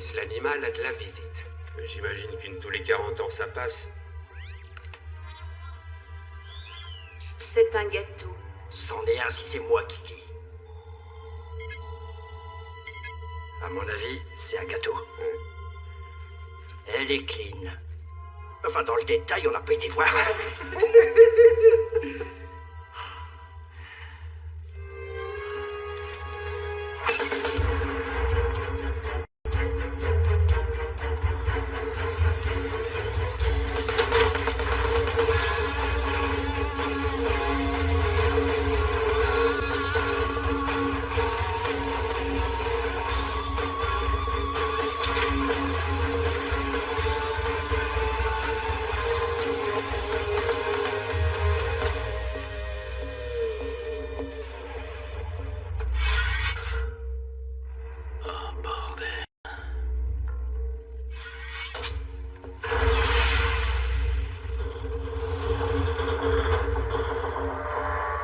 Maurice l'animal a de la visite. J'imagine qu'une tous les 40 ans ça passe. C'est un gâteau. C'en est un si c'est moi qui dis. À mon avis, c'est un gâteau. Elle est clean. Enfin, dans le détail, on n'a pas été voir.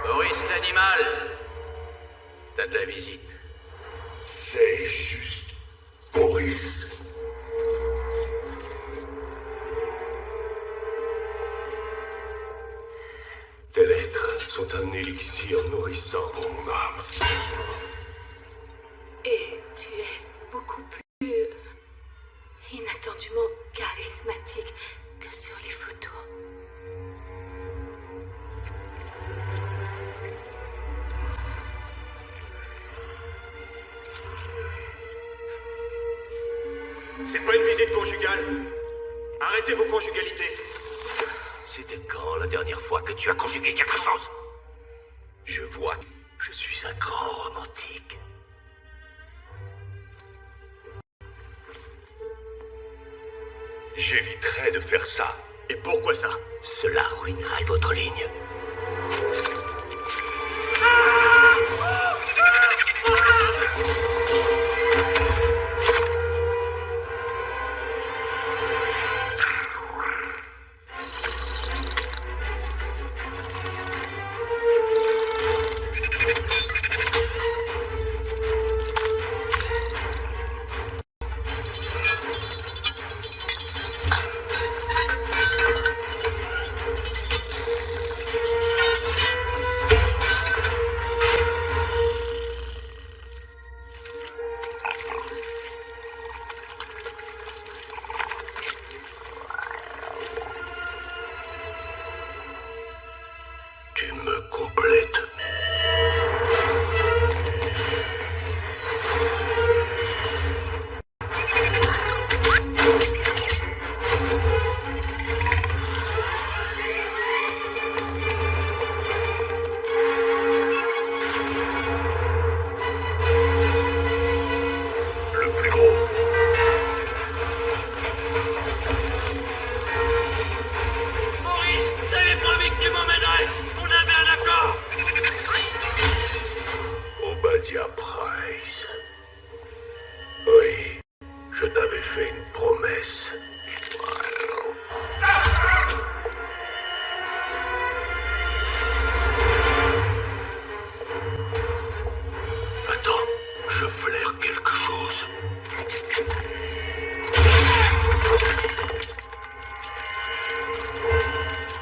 Maurice l'animal, t'as de la visite. C'est juste Maurice. Tes lettres sont un élixir nourrissant pour mon âme. Et tu es beaucoup plus inattendument charismatique que sur les photos. C'est pas une visite conjugale. Arrêtez vos conjugalités. C'était quand la dernière fois que tu as conjugué quelque chose? Je vois, je suis un grand romantique. J'éviterai de faire ça. Et pourquoi ça? Cela ruinerait votre ligne. Tu me complètes. Le plus gros. Maurice, t'avais promis que tu m'emmènerais. On avait un accord. Obadiah Price. Oui, je t'avais fait une promesse. Attends, je flaire quelque chose.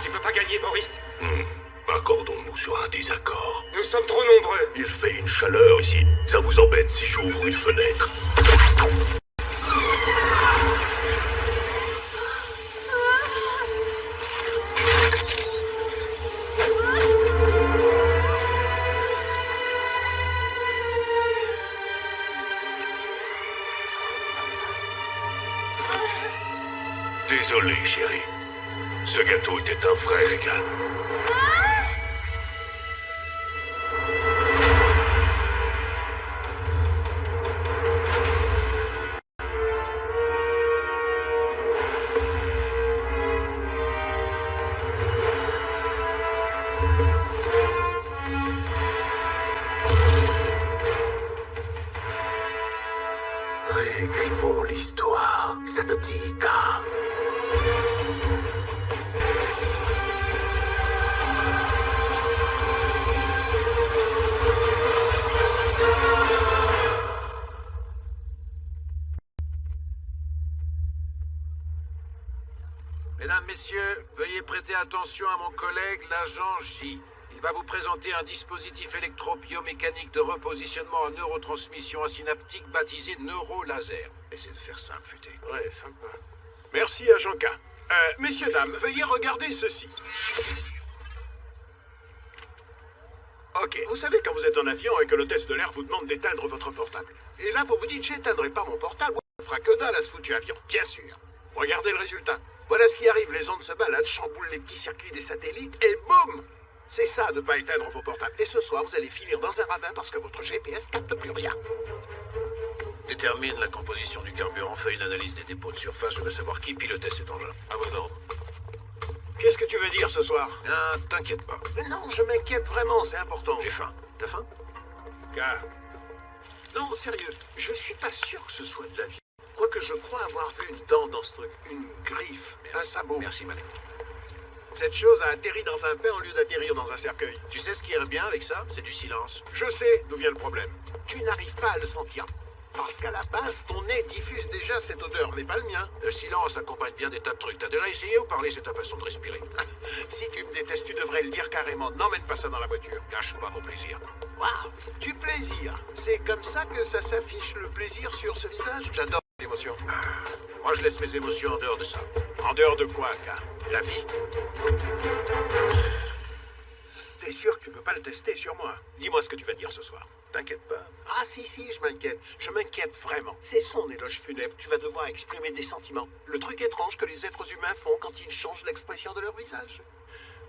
Tu peux pas gagner, Maurice. Accordons-nous sur un désaccord. Nous sommes trop nombreux. Il fait une chaleur ici. Ça vous embête si j'ouvre une fenêtre? Désolé, chérie. Ce gâteau était un vrai régal. Réécrivons l'histoire. Ça te dit, gars? messieurs, veuillez prêter attention à mon collègue, l'agent J. Il va vous présenter un dispositif électro-biomécanique de repositionnement en neurotransmission synaptique baptisé neurolaser. Essayez de faire simple, futé. Ouais, sympa. Merci, agent K. Messieurs, dames, veuillez regarder ceci. Ok, vous savez quand vous êtes en avion et que l'hôtesse de l'air vous demande d'éteindre votre portable. Et là, vous vous dites, j'éteindrai pas mon portable, ça fera que dalle à ce foutu avion. Bien sûr. Regardez le résultat. Voilà ce qui arrive, les ondes se baladent, chamboulent les petits circuits des satellites, et boum! C'est ça de ne pas éteindre vos portables. Et ce soir, vous allez finir dans un ravin parce que votre GPS capte plus rien. Détermine la composition du carburant, fais une analyse des dépôts de surface, je veux savoir qui pilotait cet engin. À vos ordres. Qu'est-ce que tu veux dire ce soir? Ah, t'inquiète pas. Non, je m'inquiète vraiment, c'est important. J'ai faim. T'as faim? Car... Non, sérieux, je suis pas sûr que ce soit de la vie. Quoique je crois avoir vu une dent dans ce truc, une griffe, un sabot. Merci, Malek. Cette chose a atterri dans un pain au lieu d'atterrir dans un cercueil. Tu sais ce qui irait bien avec ça? C'est du silence. Je sais d'où vient le problème. Tu n'arrives pas à le sentir. Parce qu'à la base, ton nez diffuse déjà cette odeur, mais pas le mien. Le silence accompagne bien des tas de trucs. T'as déjà essayé ou parler, c'est ta façon de respirer? Si tu me détestes, tu devrais le dire carrément. N'emmène pas ça dans la voiture. Gâche pas mon plaisir. Waouh, du plaisir. C'est comme ça que ça s'affiche, le plaisir sur ce visage. J'adore l'émotion. Moi, je laisse mes émotions en dehors de ça. En dehors de quoi, car la vie? T'es sûr que tu peux pas le tester sur moi? Dis-moi ce que tu vas dire ce soir. T'inquiète pas. Ah si, je m'inquiète. Je m'inquiète vraiment. C'est son éloge funèbre. Tu vas devoir exprimer des sentiments. Le truc étrange que les êtres humains font quand ils changent l'expression de leur visage.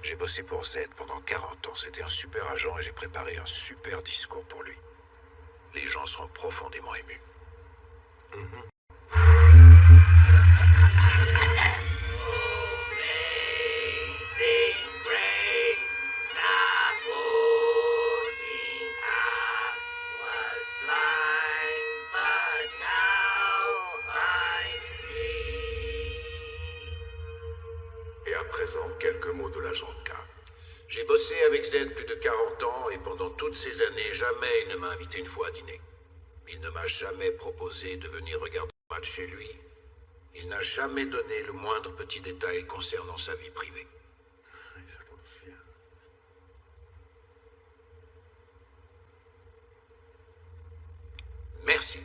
J'ai bossé pour Z pendant 40 ans. C'était un super agent et j'ai préparé un super discours pour lui. Les gens seront profondément émus. Et à présent, quelques mots de l'agent K. J'ai bossé avec Z plus de 40 ans et pendant toutes ces années, jamais il ne m'a invité une fois à dîner. Il ne m'a jamais proposé de venir regarder un match chez lui. Il n'a jamais donné le moindre petit détail concernant sa vie privée. Merci.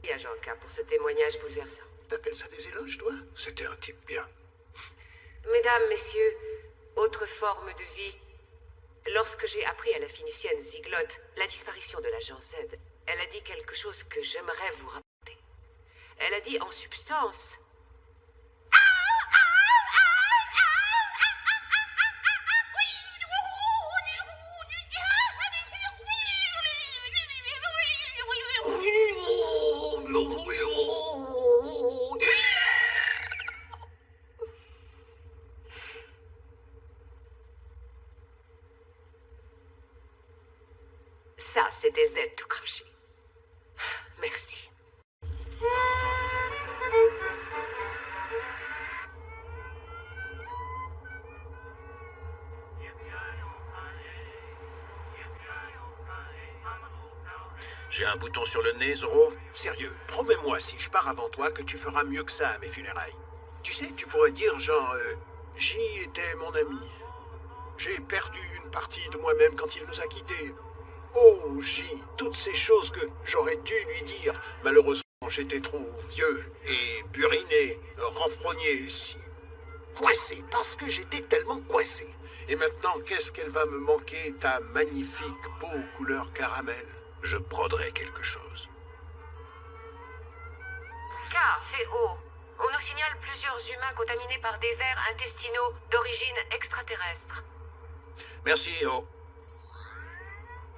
Merci, agent K, pour ce témoignage bouleversant. T'appelles ça des éloges, toi? C'était un type bien. Mesdames, messieurs, autre forme de vie. Lorsque j'ai appris à la Phinusienne Zyglotte la disparition de l'agent Z, elle a dit quelque chose que j'aimerais vous rapporter. Elle a dit en substance... Ça, c'était Z tout craché. Merci. J'ai un bouton sur le nez, Zoro. Sérieux, promets-moi si je pars avant toi que tu feras mieux que ça à mes funérailles. Tu sais, tu pourrais dire genre, J était mon ami. J'ai perdu une partie de moi-même quand il nous a quittés. Oh, J, toutes ces choses que j'aurais dû lui dire. Malheureusement, j'étais trop vieux et buriné, renfrogné, si coincé, parce que j'étais tellement coincé. Et maintenant, qu'est-ce qu'elle va me manquer, ta magnifique peau couleur caramel? Je broderai quelque chose. Car c'est haut. On nous signale plusieurs humains contaminés par des vers intestinaux d'origine extraterrestre. Merci, Oh.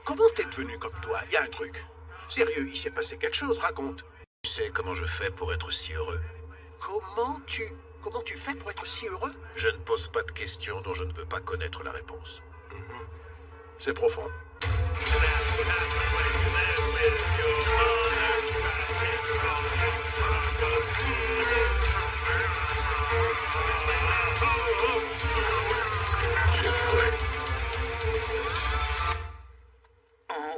Comment t'es devenu comme toi? Y a un truc. Sérieux, il s'est passé quelque chose, raconte. Tu sais comment je fais pour être si heureux? Comment tu fais pour être si heureux? Je ne pose pas de questions dont je ne veux pas connaître la réponse. C'est profond.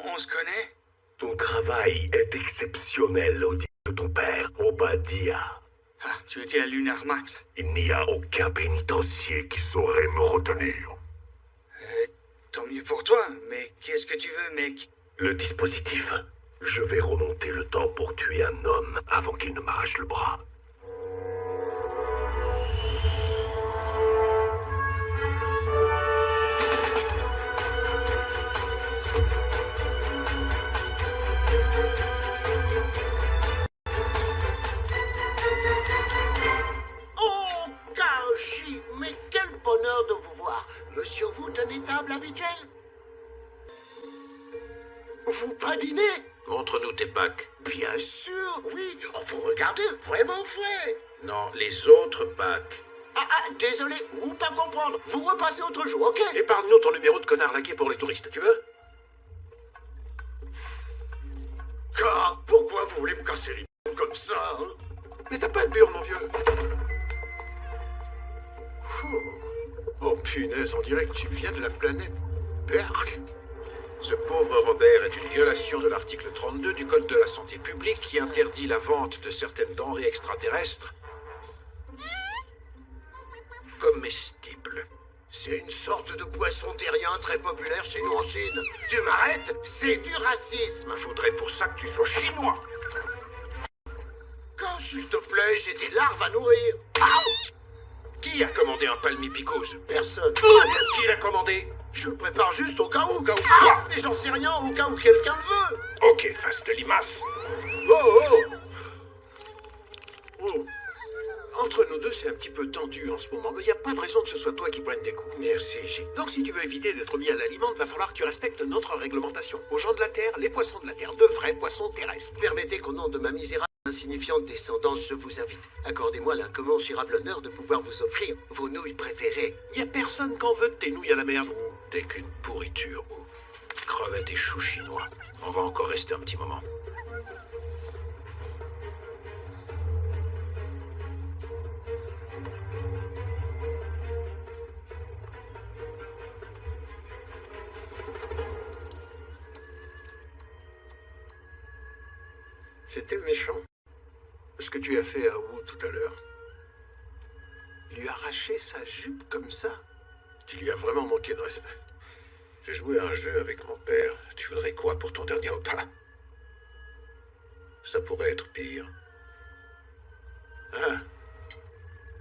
On se connaît? Ton travail est exceptionnel, au dit de ton père, Obadiah. Ah, tu étais à Lunar Max. Il n'y a aucun pénitencier qui saurait me retenir. Tant mieux pour toi, mais qu'est-ce que tu veux, mec? Le dispositif. Je vais remonter le temps pour tuer un homme avant qu'il ne m'arrache le bras. Oh, Kaoshi, mais quel bonheur de vous voir. Monsieur Wooden est table habituelle? Vous badinez? Montre-nous tes packs. Bien sûr, oui. Oh, vous regardez vraiment frais. Non, les autres packs. Désolé, vous pas comprendre. Vous repassez autre jour, ok? Épargne-nous ton numéro de connard laqué pour les touristes, tu veux? Car, pourquoi vous voulez me casser les b****s comme ça, hein? Mais t'as pas de mur, mon vieux. Oh, punaise, on dirait que tu viens de la planète Berk. Ce pauvre Robert est une violation de l'article 32 du Code de la santé publique qui interdit la vente de certaines denrées extraterrestres comestibles. C'est une sorte de poisson terrien très populaire chez nous en Chine. Tu m'arrêtes? C'est du racisme. Faudrait pour ça que tu sois chinois. Quand, s'il te plaît, j'ai des larves à nourrir. Qui a commandé un palmipicose? Personne. Qui l'a commandé? Je le prépare juste au cas où. Au cas où. Mais j'en sais rien, au cas où quelqu'un le veut. Ok, face de limace. Oh. Entre nous deux, c'est un petit peu tendu en ce moment, mais il n'y a pas de raison que ce soit toi qui prenne des coups. Merci, J. Donc si tu veux éviter d'être mis à l'aliment, il va falloir que tu respectes notre réglementation. Aux gens de la Terre, les poissons de la Terre, de vrais poissons terrestres. Permettez qu'au nom de ma misérable insignifiante descendance, je vous invite. Accordez-moi l'incommensurable honneur de pouvoir vous offrir vos nouilles préférées. Il n'y a personne qu'en veut de tes nouilles à la merde. T'es qu'une pourriture, ou crevettes et choux chinois. On va encore rester un petit moment. C'était méchant, ce que tu as fait à Wu tout à l'heure. Lui arracher sa jupe comme ça. Tu lui as vraiment manqué de respect. J'ai joué à un jeu avec mon père. Tu voudrais quoi pour ton dernier repas? Ça pourrait être pire. Ah.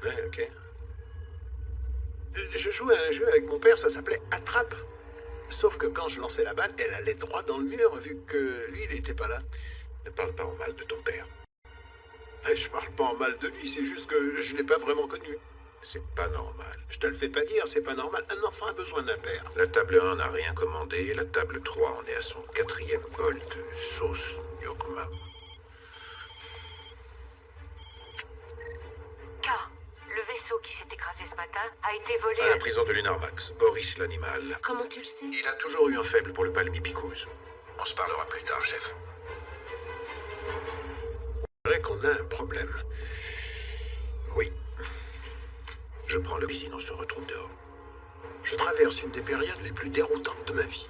Ouais, ok. Je jouais à un jeu avec mon père, ça s'appelait Attrape. Sauf que quand je lançais la balle, elle allait droit dans le mur, vu que lui, il n'était pas là. Ne parle pas en mal de ton père. Je parle pas en mal de lui, c'est juste que je l'ai pas vraiment connu. C'est pas normal. Je te le fais pas dire, c'est pas normal. Un enfant a besoin d'un père. La table 1 n'a rien commandé, la table 3 en est à son 4e bol de sauce gnocchi. K, le vaisseau qui s'est écrasé ce matin a été volé À la prison de Lunarmax, Boris l'animal. Comment tu le sais? Il a toujours eu un faible pour le palmipicose. On se parlera plus tard, chef. C'est vrai qu'on a un problème. Oui. Je prends le cuisine, on se retrouve dehors. Je traverse une des périodes les plus déroutantes de ma vie.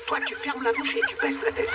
Toi, tu fermes la bouche et tu baisses la tête.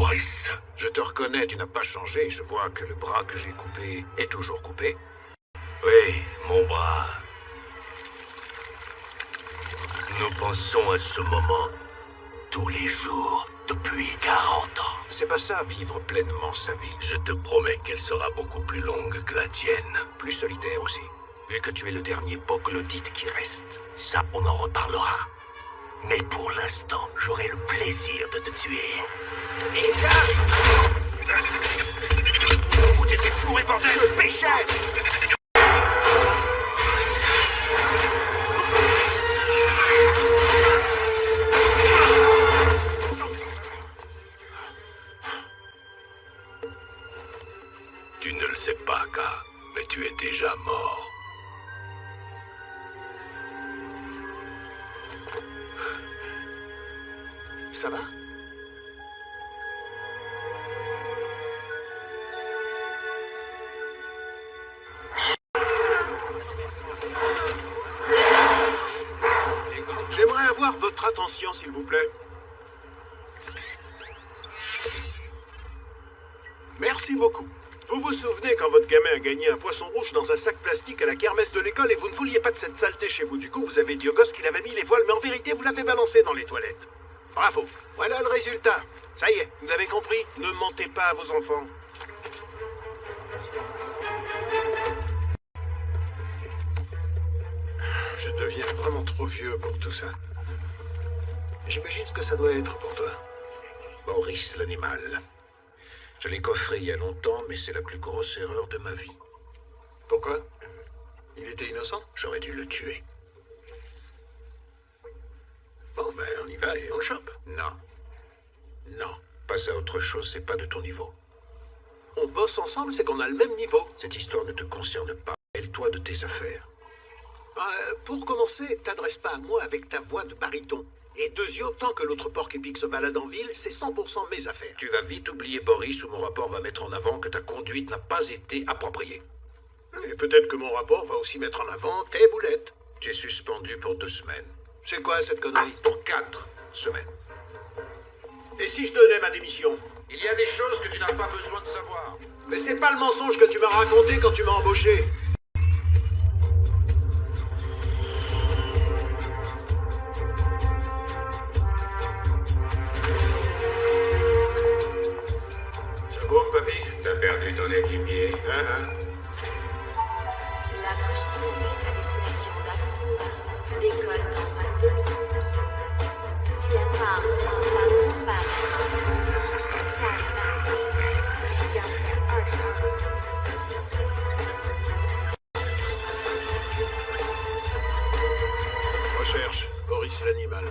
Boris. Je te reconnais, tu n'as pas changé. Je vois que le bras que j'ai coupé est toujours coupé. Oui, mon bras. Nous pensons à ce moment tous les jours depuis 40 ans. C'est pas ça, vivre pleinement sa vie. Je te promets qu'elle sera beaucoup plus longue que la tienne. Plus solitaire aussi. Vu que tu es le dernier troglodyte qui reste. Ça, on en reparlera. Mais pour l'instant, j'aurai le plaisir de te tuer. Où t'étais fourré, bordel? Je péchais! Tu ne le sais pas, K, mais tu es déjà mort. Ça va? J'aimerais avoir votre attention, s'il vous plaît. Merci beaucoup. Vous vous souvenez quand votre gamin a gagné un poisson rouge dans un sac plastique à la kermesse de l'école et vous ne vouliez pas de cette saleté chez vous. Du coup, vous avez dit au gosse qu'il avait mis les voiles, mais en vérité, vous l'avez balancé dans les toilettes. Bravo. Voilà le résultat. Ça y est, vous avez compris? Ne mentez pas à vos enfants. Je deviens vraiment trop vieux pour tout ça. J'imagine ce que ça doit être pour toi. Boris l'animal. Je l'ai coffré il y a longtemps, mais c'est la plus grosse erreur de ma vie. Pourquoi? Il était innocent? J'aurais dû le tuer. Bon, ben on y va et on le chope. Non. Non. Passe à autre chose, c'est pas de ton niveau. On bosse ensemble, c'est qu'on a le même niveau. Cette histoire ne te concerne pas. Mêle-toi de tes affaires. Pour commencer, t'adresses pas à moi avec ta voix de baryton. Et Dezio, tant que l'autre porc épique se balade en ville, c'est 100% mes affaires. Tu vas vite oublier Boris ou mon rapport va mettre en avant que ta conduite n'a pas été appropriée. Et peut-être que mon rapport va aussi mettre en avant tes boulettes. Tu es suspendu pour 2 semaines. C'est quoi cette connerie? Pour 4 semaines. Et si je donnais ma démission? Il y a des choses que tu n'as pas besoin de savoir. Mais c'est pas le mensonge que tu m'as raconté quand tu m'as embauché. Ça court, papy? T'as perdu ton équipier. La prochaine ligne à destination d'Arizona. Décolle dans 22 minutes. 前往南东北，下一站将在22 Recherche, Boris l'animal.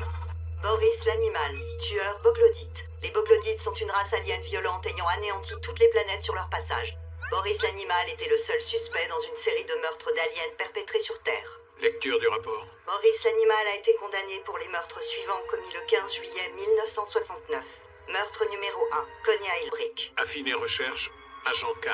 Boris l'animal, tueur Boglodite. Les Boglodites sont une race alien violente ayant anéanti toutes les planètes sur leur passage. Boris l'animal était le seul suspect dans une série de meurtres d'aliens perpétrés sur Terre. Lecture du rapport. Boris l'animal a été condamné pour les meurtres suivants commis le 15 juillet 1969. Meurtre numéro 1, Konya Ilbrick. Affiné recherche, agent K.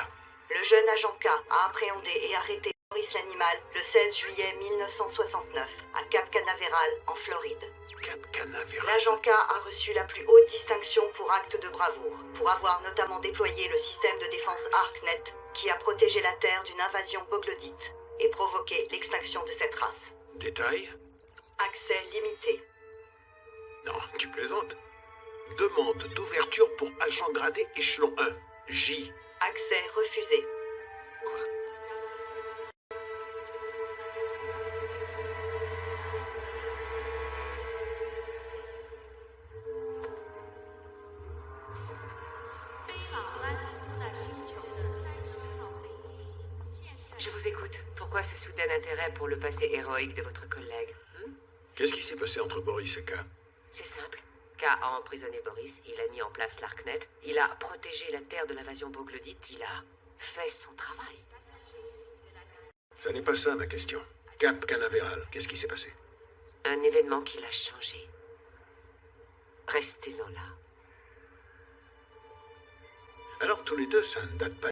Le jeune agent K a appréhendé et arrêté Boris l'animal le 16 juillet 1969 à Cap Canaveral, en Floride. Cap Canaveral. L'agent K a reçu la plus haute distinction pour acte de bravoure, pour avoir notamment déployé le système de défense ArcNet qui a protégé la Terre d'une invasion boglodite et provoqué l'extinction de cette race. Détail? Accès limité. Non, tu plaisantes. Demande d'ouverture pour agent gradé échelon 1. J. Accès refusé. Quoi? Je vous écoute. Pourquoi ce soudain intérêt pour le passé héroïque de votre collègue? Qu'est-ce qui s'est passé entre Boris et K? C'est simple. K a emprisonné Boris, il a mis en place l'Arcnet, il a protégé la Terre de l'invasion boglodite, il a fait son travail. Ça n'est pas ça ma question. Cap Canaveral, qu'est-ce qui s'est passé? Un événement qui l'a changé. Restez-en là. Alors tous les deux, ça ne date pas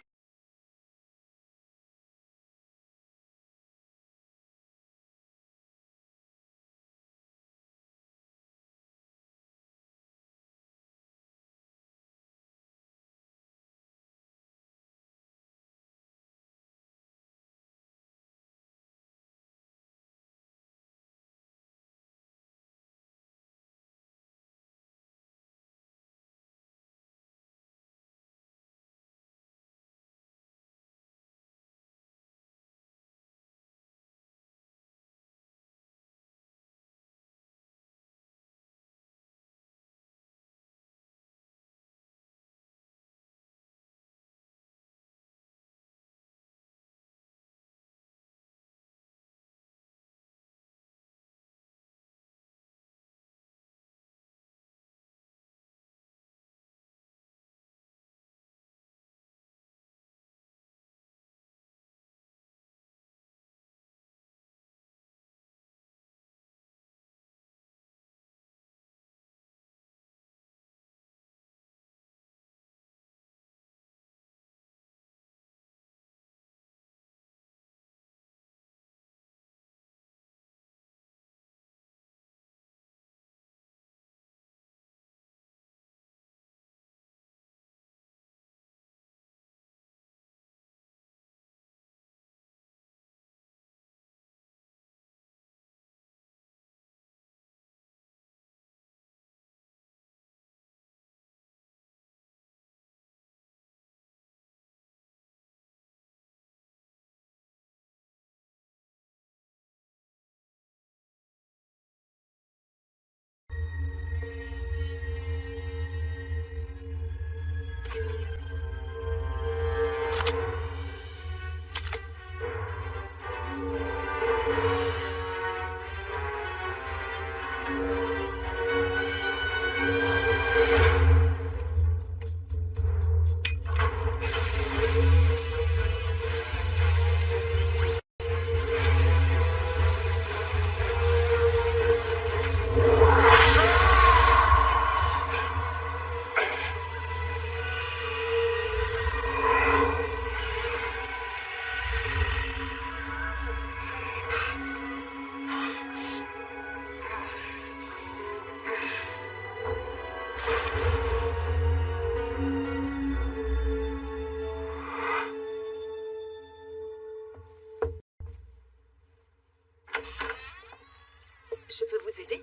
identité?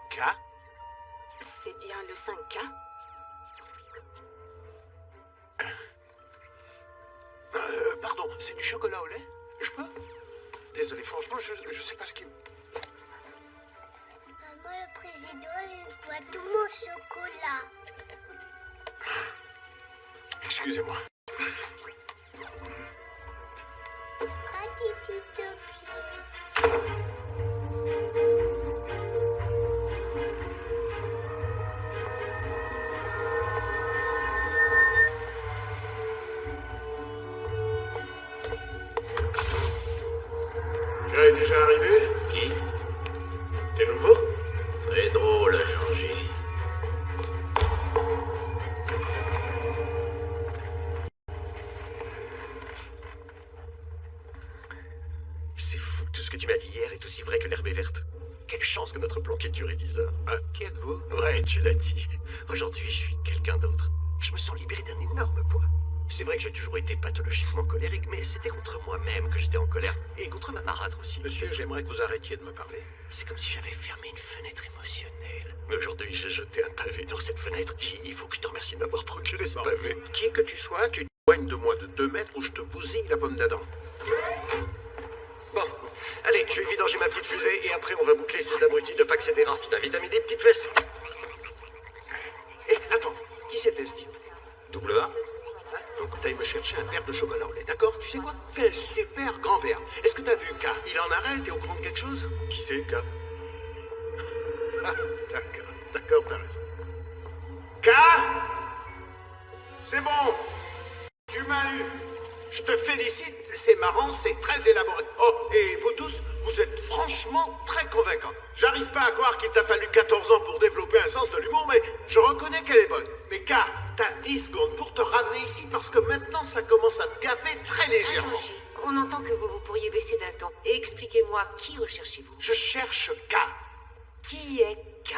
K? C'est bien le 5K? Pardon, c'est du chocolat au lait? Je peux? Désolé, franchement, je sais pas ce qui... Maman, le président, il voit tout mon chocolat. Excusez-moi. Pâté, s'il te plaît. Tu es déjà arrivé? Qui? T'es nouveau? Très drôle à changer. C'est fou que tout ce que tu m'as dit hier est aussi vrai que l'herbe est verte. Quelle chance que notre planquette durait 10 heures. Qui êtes-vous? Ouais, tu l'as dit. Aujourd'hui, je suis quelqu'un d'autre. Je me sens libéré d'un énorme poids. C'est vrai que j'ai toujours été pathologiquement colérique, mais c'était contre moi-même que j'étais en colère. Et contre ma marâtre aussi. Monsieur, j'aimerais que vous arrêtiez de me parler. C'est comme si j'avais fermé une fenêtre émotionnelle. Mais aujourd'hui, j'ai jeté un pavé dans cette fenêtre. Il faut que je te remercie de m'avoir procuré ce pavé. Qui que tu sois, tu t'éloignes de moi de 2 mètres ou je te bousille la pomme d'Adam. Bon, allez, je vais vidanger ma petite fusée et après on va boucler ces abrutis de Pax et Je t'invite à mettre des petites fesses. Hé, attends, qui c'était ce type? Double A. Donc t'ailles me chercher un verre de chocolat au lait, d'accord? Tu sais quoi? Fais un super grand verre. Est-ce que t'as vu K? Il en arrête, t'es au courant de quelque chose? Qui c'est, K? Ah, d'accord, t'as raison. K? C'est bon. Tu m'as eu. Je te félicite, c'est marrant, c'est très élaboré. Oh, et vous tous, vous êtes franchement très convaincants. J'arrive pas à croire qu'il t'a fallu 14 ans pour développer un sens de l'humour, mais je reconnais qu'elle est bonne. Mais K, t'as 10 secondes pour te ramener ici parce que maintenant ça commence à te gaver très légèrement. Agent J, on entend que vous pourriez baisser d'un ton. Et expliquez-moi, qui recherchez-vous? Je cherche K. Qui est K?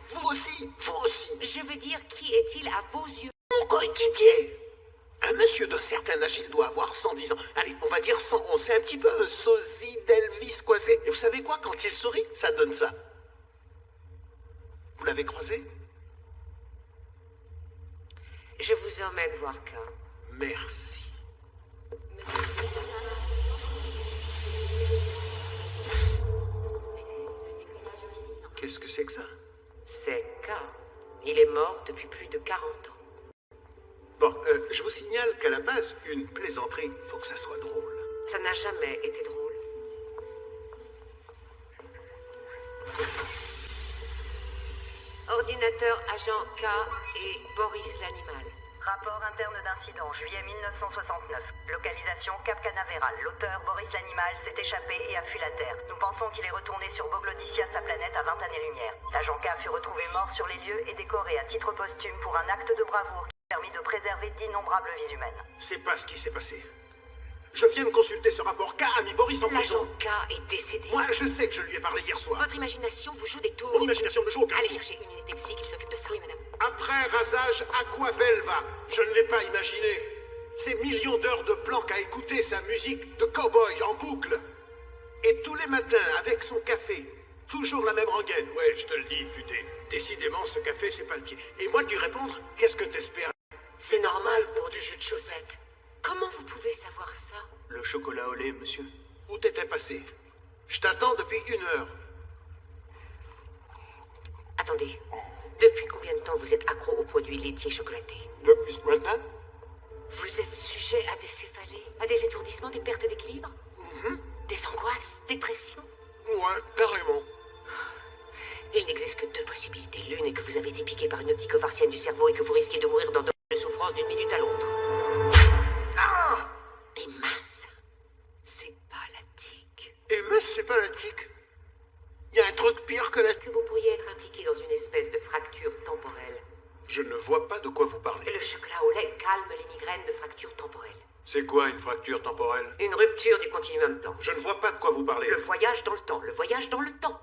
Vous aussi, vous aussi. Je veux dire, qui est-il à vos yeux? Mon coéquipier. Un monsieur d'un certain âge, il doit avoir 110 ans. Allez, on va dire 111. C'est un petit peu un sosie d'Elvis coincé. Et vous savez quoi? Quand il sourit, ça donne ça. Vous l'avez croisé? Je vous emmène voir K. Merci. Qu'est-ce que c'est que ça? C'est K. Il est mort depuis plus de 40 ans. Bon, je vous signale qu'à la base, une plaisanterie, faut que ça soit drôle. Ça n'a jamais été drôle. Ordinateur agent K et Boris l'animal. Rapport interne d'incident, juillet 1969. Localisation Cap Canaveral. L'auteur, Boris l'animal, s'est échappé et a fui la Terre. Nous pensons qu'il est retourné sur Boglodicia, sa planète, à 20 années-lumière. L'agent K fut retrouvé mort sur les lieux et décoré à titre posthume pour un acte de bravoure qui a permis de préserver d'innombrables vies humaines. C'est pas ce qui s'est passé. Je viens de consulter ce rapport. K a mis Boris en prison. L'agent K est décédé. Moi, je sais que je lui ai parlé hier soir. Votre imagination vous joue des tours. Mon imagination me joue au Allez carrefour. chercher une unité psy qui s'occupe de ça. Oui, madame. Après rasage, à quoi Velva? Je ne l'ai pas imaginé. Ces millions d'heures de planques à écouter sa musique de cow-boy en boucle. Et tous les matins, avec son café, toujours la même rengaine. Ouais, je te le dis, futé. Décidément, ce café, c'est pas le pied. Et moi de lui répondre, qu'est-ce que t'espères? C'est normal pour du jus de chaussette. Comment vous pouvez savoir ça? Le chocolat au lait, monsieur. Où t'étais passé? Je t'attends depuis 1 heure. Attendez. Depuis combien de temps vous êtes accro aux produits laitiers chocolatés? Depuis ce matin? Vous êtes sujet à des céphalées, à des étourdissements, des pertes d'équilibre? Des angoisses, des pressions? Ouais, carrément. Il n'existe que 2 possibilités. L'une est que vous avez été piqué par une optique ovartienne du cerveau et que vous risquez de mourir dans de souffrance d'une minute à l'autre. Ah! Et mince, c'est pas la tique. Et mince, c'est pas la tique. Il y a un truc pire que la... Que vous pourriez être impliqué dans une espèce de fracture temporelle. Je ne vois pas de quoi vous parlez. Le chocolat au lait calme les migraines de fracture temporelle. C'est quoi une fracture temporelle? Une rupture du continuum temps. Je ne vois pas de quoi vous parlez. Le voyage dans le temps, le voyage dans le temps.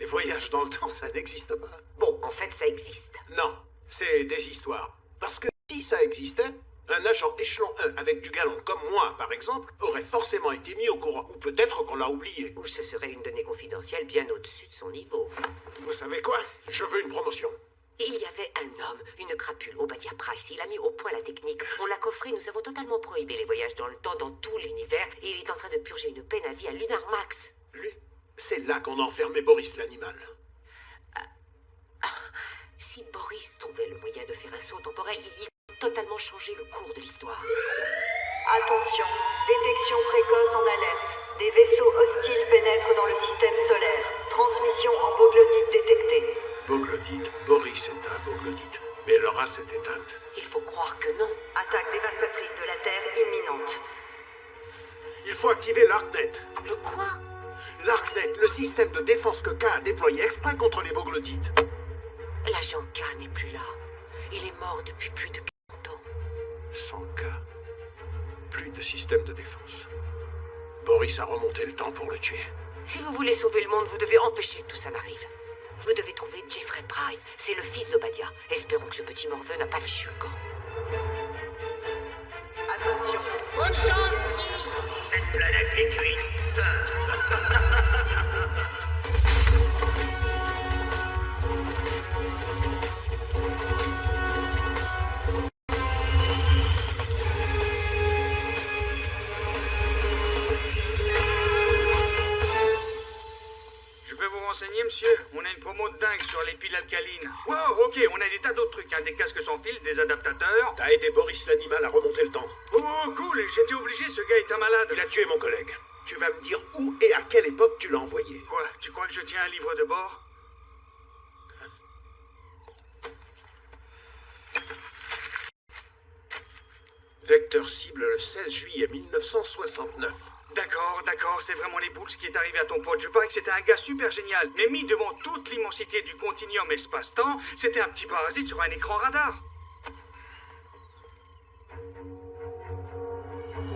Les voyages dans le temps, ça n'existe pas. Bon, en fait, ça existe. Non, c'est des histoires. Parce que si ça existait, Un agent échelon 1 avec du galon comme moi, par exemple, aurait forcément été mis au courant. Ou peut-être qu'on l'a oublié. Ou ce serait une donnée confidentielle bien au-dessus de son niveau. Vous savez quoi? Je veux une promotion. Il y avait un homme, une crapule, Obadiah Price. Il a mis au point la technique. On l'a coffré, nous avons totalement prohibé les voyages dans le temps dans tout l'univers. Et il est en train de purger une peine à vie à Lunar Max. Lui? C'est là qu'on a enfermé Boris l'animal. Si Boris trouvait le moyen de faire un saut temporel, il a totalement changé le cours de l'histoire. Attention, détection précoce en alerte. Des vaisseaux hostiles pénètrent dans le système solaire. Transmission en boglodite détectée. Boglodite? Boris est un boglodite. Mais leur race est éteinte. Il faut croire que non. Attaque dévastatrice de la Terre imminente. Il faut activer l'Arknet. Le quoi? L'Arknet, le système de défense que K a déployé exprès contre les boglodites. L'agent K n'est plus là. Il est mort depuis plus de 40 ans. Sans K, plus de système de défense. Boris a remonté le temps pour le tuer. Si vous voulez sauver le monde, vous devez empêcher que tout ça n'arrive. Vous devez trouver Jeffrey Price. C'est le fils d'Obadiah. Espérons que ce petit morveux n'a pas fichu le camp. Attention. Bonne chance. Cette planète est cuite. Renseigné, monsieur. On a une promo de dingue sur les piles alcalines. Wow, ok, on a des tas d'autres trucs, hein. Des casques sans fil, des adaptateurs. T'as aidé Boris l'animal à remonter le temps. Oh, cool, j'étais obligé, ce gars est un malade. Il a tué mon collègue. Tu vas me dire où et à quelle époque tu l'as envoyé. Quoi, tu crois que je tiens un livre de bord? Vecteur cible le 16 juillet 1969. D'accord, c'est vraiment les boules qui est arrivé à ton pote. Je parie que c'était un gars super génial. Mais mis devant toute l'immensité du continuum espace-temps, c'était un petit parasite sur un écran radar.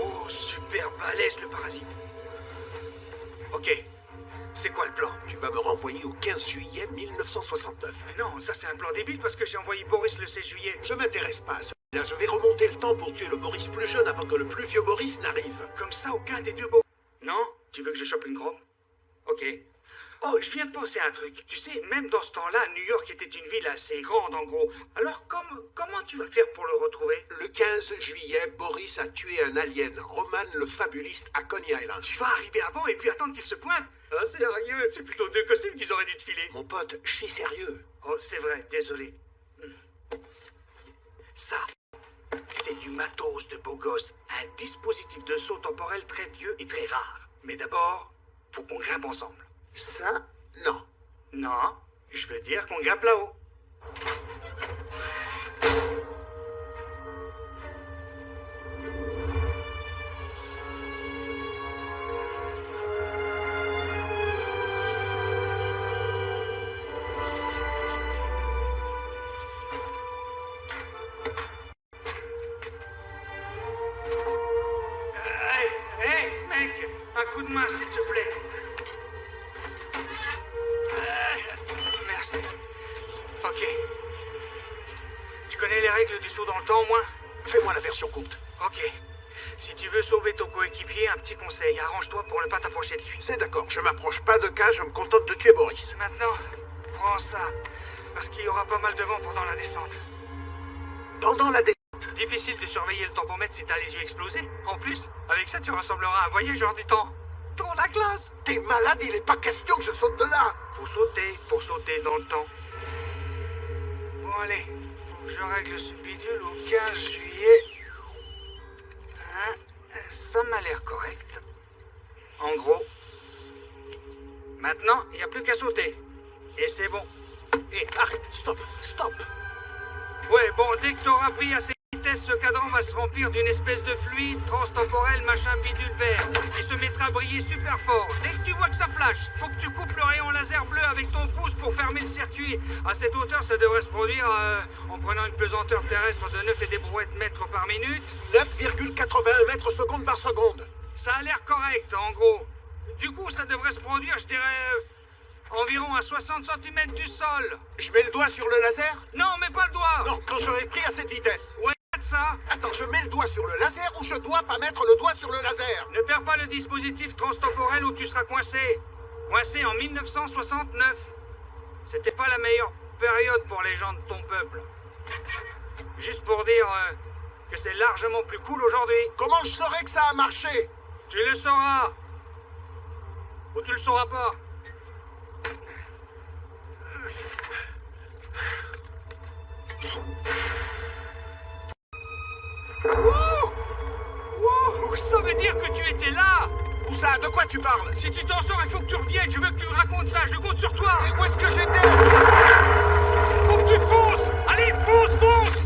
Oh, super balèze le parasite. Ok, c'est quoi le plan? Tu vas me renvoyer au 15 juillet 1969. Mais non, ça c'est un plan débile parce que j'ai envoyé Boris le 16 juillet. Je m'intéresse pas à ça. Là, je vais remonter le temps pour tuer le Boris plus jeune avant que le plus vieux Boris n'arrive. Comme ça, aucun des deux beaux... Non? Tu veux que je chope une grotte? Ok. Oh, je viens de penser à un truc. Tu sais, même dans ce temps-là, New York était une ville assez grande, en gros. Alors, comment tu vas faire pour le retrouver? Le 15 juillet, Boris a tué un alien, Roman le fabuliste, à Coney Island. Tu vas arriver avant et puis attendre qu'il se pointe? Ah, sérieux? C'est plutôt 2 costumes qu'ils auraient dû te filer. Mon pote, je suis sérieux. Oh, c'est vrai, désolé. Ça, c'est du matos de beau gosse. Un dispositif de saut temporel très vieux et très rare. Mais d'abord, faut qu'on grimpe ensemble. Ça, non. Non, je veux dire qu'on grimpe là-haut. Hey, mec, un coup de main, s'il te plaît. Merci. Ok. Tu connais les règles du saut dans le temps, au moins? Fais-moi la version courte. Ok. Si tu veux sauver ton coéquipier, un petit conseil. Arrange-toi pour ne pas t'approcher de lui. C'est d'accord, je m'approche pas de cas, je me contente de tuer Boris. Maintenant, prends ça. Parce qu'il y aura pas mal de vent pendant la descente. Pendant la descente? Difficile de surveiller le tempomètre si t'as les yeux explosés. En plus, avec ça, tu ressembleras à un voyageur du temps. Trop la classe! T'es malade, il est pas question que je saute de là! Faut sauter pour sauter dans le temps. Bon, allez. Faut que je règle ce bidule au 15 juillet. Hein? Ça m'a l'air correct. En gros. Maintenant, il n'y a plus qu'à sauter. Et c'est bon. Hé, arrête, stop. Ouais, bon, dès que t'auras pris assez de vitesse, ce cadran va se remplir d'une espèce de fluide transtemporel machin bidule vert. Il se mettra à briller super fort. Dès que tu vois que ça flash, faut que tu coupes le rayon laser bleu avec ton pouce pour fermer le circuit. À cette hauteur, ça devrait se produire en prenant une pesanteur terrestre de 9 et des brouettes mètres par minute. 9,81 mètres seconde par seconde. Ça a l'air correct, en gros. Du coup, ça devrait se produire, je dirais... environ à 60 cm du sol. Je mets le doigt sur le laser? Non, mais pas le doigt. Non, quand j'aurai pris à cette vitesse. Ouais, 4 ça? Attends, je mets le doigt sur le laser ou je dois pas mettre le doigt sur le laser? Ne perds pas le dispositif transtemporel ou tu seras coincé. Coincé en 1969. C'était pas la meilleure période pour les gens de ton peuple. Juste pour dire que c'est largement plus cool aujourd'hui. Comment je saurais que ça a marché? Tu le sauras. Ou tu le sauras pas. Wow, ça veut dire que tu étais là. Où ça? De quoi tu parles? Si tu t'en sors, il faut que tu reviennes. Je veux que tu me racontes ça. Je compte sur toi. Et où est-ce que j'étais? Faut que tu fonces. Allez, fonce, fonce.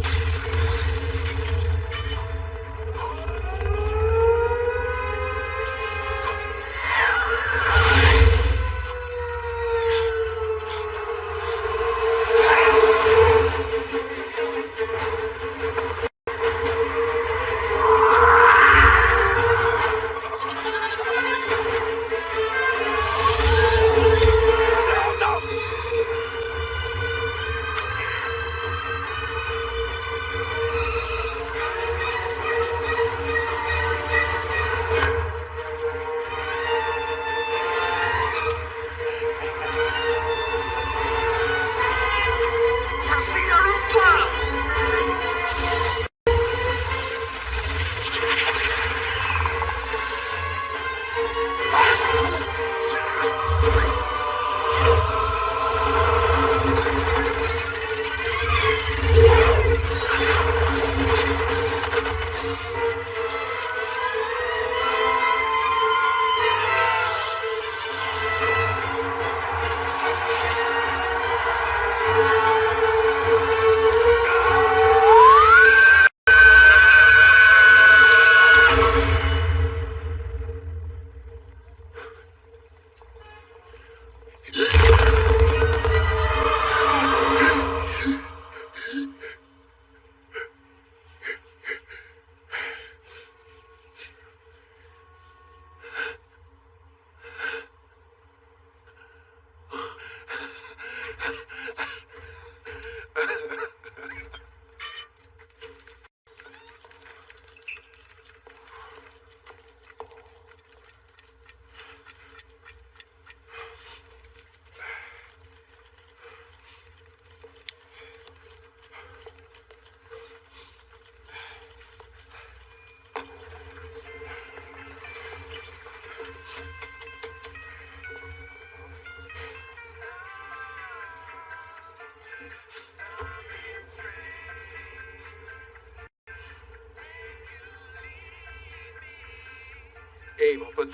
Hé, mon pote,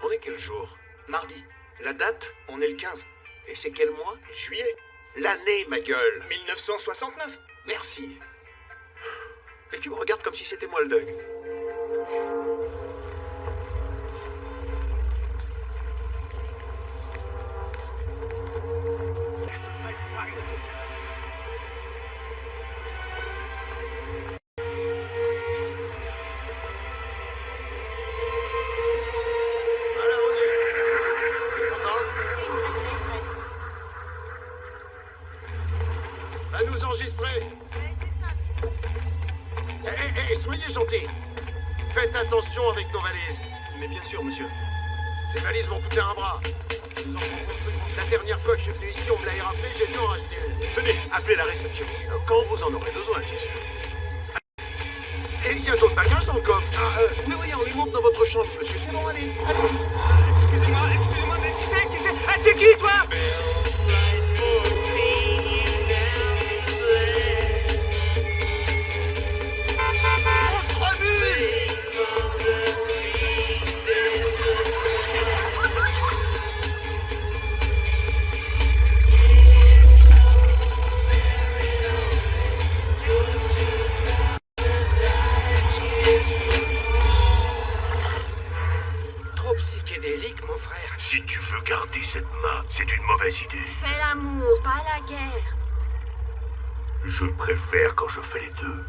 on est quel jour? Mardi. La date? On est le 15. Et c'est quel mois? Juillet. L'année, ma gueule. 1969. Merci. Et tu me regardes comme si c'était moi le Doug. À nous enregistrer. Soyez gentils. Faites attention avec nos valises. Mais bien sûr, monsieur. Ces valises m'ont coûté un bras. La dernière fois que je suis venu ici, on me l'avait rappelé, j'ai dû en racheter une. Tenez, appelez la réception. Quand vous en aurez besoin, bien sûr. Et il y a d'autres bagages dans le coffre. Oui, on les monte dans votre chambre, monsieur. C'est bon, allez. Excusez-moi, mais qui c'est? Ah, t'es qui, toi? Trop psychédélique, mon frère. Si tu veux garder cette main, c'est une mauvaise idée. Fais l'amour, pas la guerre. Je préfère quand je fais les deux.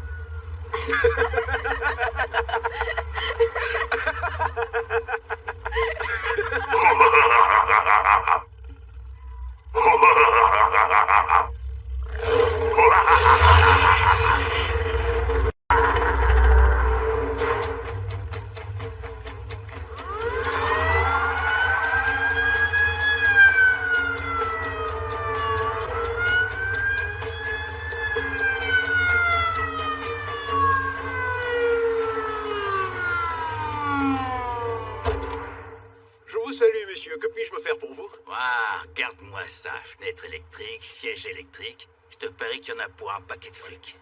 Regarde-moi ça, fenêtre électrique, siège électrique. Je te parie qu'il y en a pour un paquet de fric.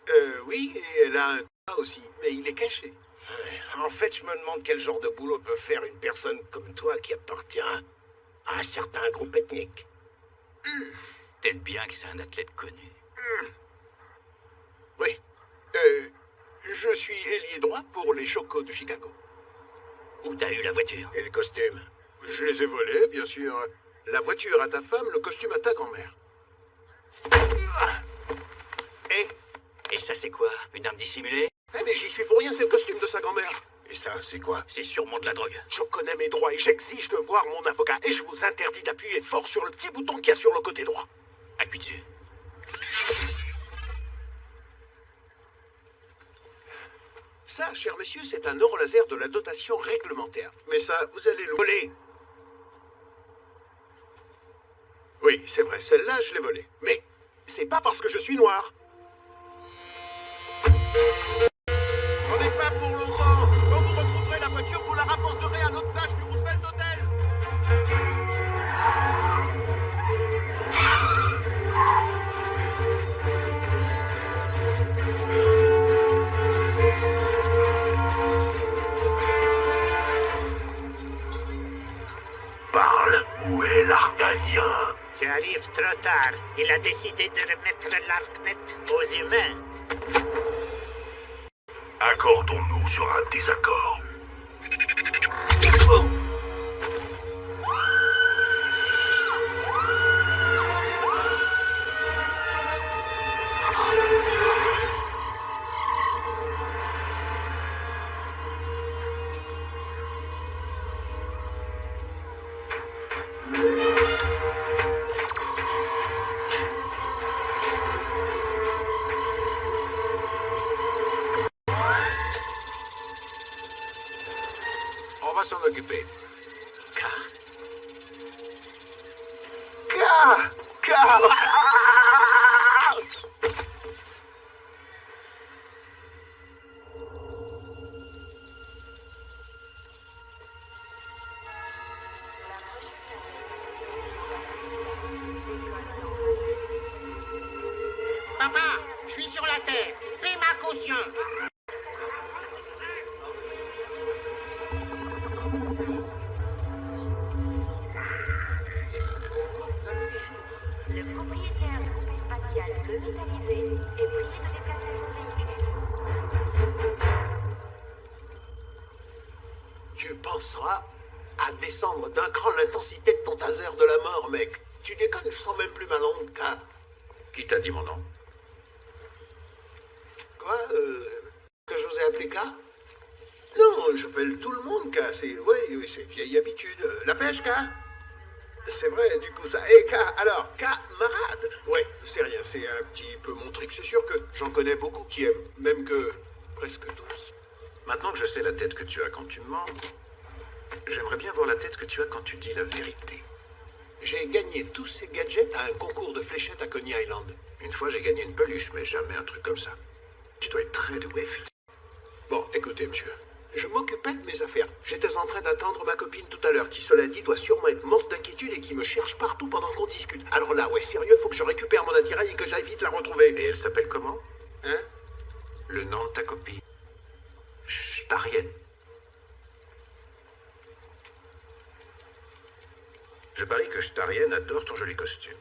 Oui, et elle a un aussi, mais il est caché. Ouais, en fait, je me demande quel genre de boulot peut faire une personne comme toi qui appartient à un certain groupe ethnique. Peut-être bien que c'est un athlète connu. Oui. Je suis ailier droit pour les Chocos de Chicago. Où t'as eu la voiture? Et le costume? Je les ai volés, bien sûr. La voiture à ta femme, le costume à ta grand-mère. Et ça c'est quoi? Une arme dissimulée? Eh mais j'y suis pour rien, c'est le costume de sa grand-mère. Et ça, c'est quoi? C'est sûrement de la drogue. Je connais mes droits et j'exige de voir mon avocat. Et je vous interdis d'appuyer fort sur le petit bouton qu'il y a sur le côté droit. Appuie dessus. Ça, cher monsieur, c'est un neurolaser de la dotation réglementaire. Mais ça, vous allez le voler. Oui, c'est vrai, celle-là, je l'ai volée. Mais c'est pas parce que je suis noir. On n'est pas pour longtemps. Quand vous retrouverez la voiture, vous la rapporterez à l'otage du Roosevelt Hotel. Parle, où est l'Arganien? Tu arrives trop tard. Il a décidé de remettre l'Arknet aux humains. Accordons-nous sur un désaccord. On va s'en occuper. Papa, je suis sur la Terre. Paie ma caution. Le propriétaire du groupe spatial revitalisé est prié de déplacer son véhicule. Tu penseras à descendre d'un cran l'intensité de ton taser de la mort, mec. Tu déconnes, je sens même plus ma langue, K. Qui t'a dit mon nom? Quoi que je vous ai appelé K? Non, j'appelle tout le monde K. Oui, c'est vieille habitude. La pêche, K? C'est vrai, du coup, ça. K, alors, camarade. Ouais, c'est rien, c'est un petit peu mon truc. C'est sûr que j'en connais beaucoup qui aiment, même que presque tous. Maintenant que je sais la tête que tu as quand tu mens, j'aimerais bien voir la tête que tu as quand tu dis la vérité. J'ai gagné tous ces gadgets à un concours de fléchettes à Coney Island. Une fois, j'ai gagné une peluche, mais jamais un truc comme ça. Tu dois être très doué, fils. Bon, écoutez, monsieur. Je m'occupais de mes affaires. J'étais en train d'attendre ma copine tout à l'heure, qui, cela dit, doit sûrement être morte d'inquiétude et qui me cherche partout pendant qu'on discute. Alors là, ouais, sérieux, faut que je récupère mon attirail et que j'aille vite la retrouver. Et elle s'appelle comment? Hein? Le nom de ta copine? Starienne. Je parie que Starienne adore ton joli costume.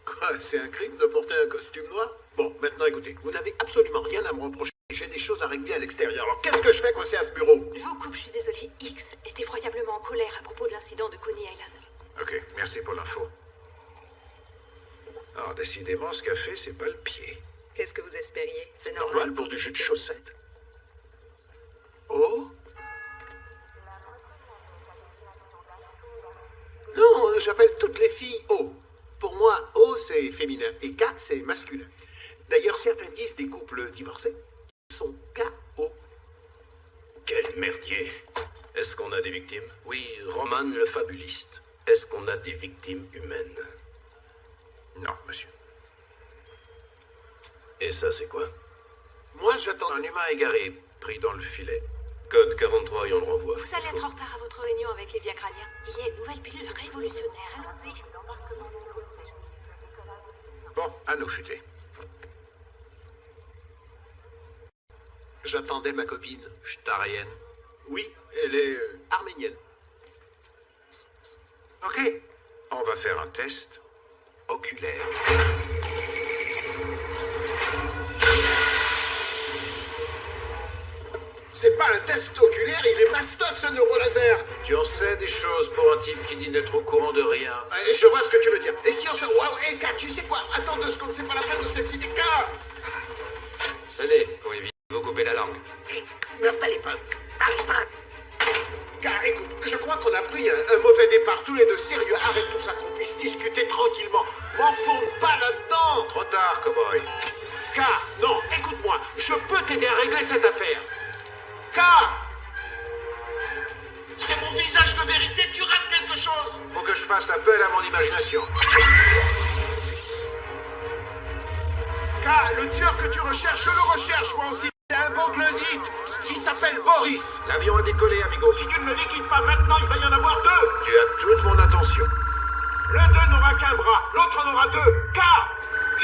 Quoi, c'est un crime de porter un costume noir? Bon, maintenant écoutez, vous n'avez absolument rien à me reprocher. J'ai des choses à régler à l'extérieur. Alors qu'est-ce que je fais coincé à ce bureau? Je vous coupe, je suis désolée. X est effroyablement en colère à propos de l'incident de Coney Island. Ok, merci pour l'info. Alors, décidément, ce qu'a fait, c'est pas le pied. Qu'est-ce que vous espériez? C'est normal pour du jeu de chaussettes. Oh? Non, j'appelle toutes les filles O. Pour moi, O, c'est féminin et K, c'est masculin. D'ailleurs, certains disent des couples divorcés sont KO. Quel merdier. Est-ce qu'on a des victimes? Oui, Roman le fabuliste. Est-ce qu'on a des victimes humaines? Non, monsieur. Et ça, c'est quoi? Moi, j'attends... Un humain égaré, pris dans le filet. Code 43 et on le renvoie. Vous allez être en retard à votre réunion avec les Viagraliens. Il y a une nouvelle pilule révolutionnaire. Allons-y. Bon, à nos futées. J'attendais ma copine. Starienne. Oui, elle est arménienne. Ok. On va faire un test oculaire. C'est pas un test oculaire, il est mastoc ce neurolaser. Tu en sais des choses pour un type qui dit n'être au courant de rien. Je vois ce que tu veux dire. Et si on se... Waouh, hé, K, tu sais quoi? Attends 2 secondes, c'est pas la peine de s'exciter. K! Tenez, pour éviter de vous couper la langue. Ne parlez pas. Parlez pas. K, écoute, je crois qu'on a pris un mauvais départ. Tous les deux, sérieux, arrête tout ça, qu'on puisse discuter tranquillement. M'enfourne pas là-dedans. Trop tard, cowboy. K, non, écoute-moi. Je peux t'aider à régler cette affaire. K! C'est mon visage de vérité, tu rates quelque chose. Faut que je fasse appel à mon imagination. K, le tueur que tu recherches, je le recherche moi aussi. C'est un troglodyte. Il s'appelle Boris. L'avion a décollé, amigo. Si tu ne le liquides pas maintenant, il va y en avoir 2. Tu as toute mon attention. Le 2 n'aura qu'un bras, l'autre en aura 2. K!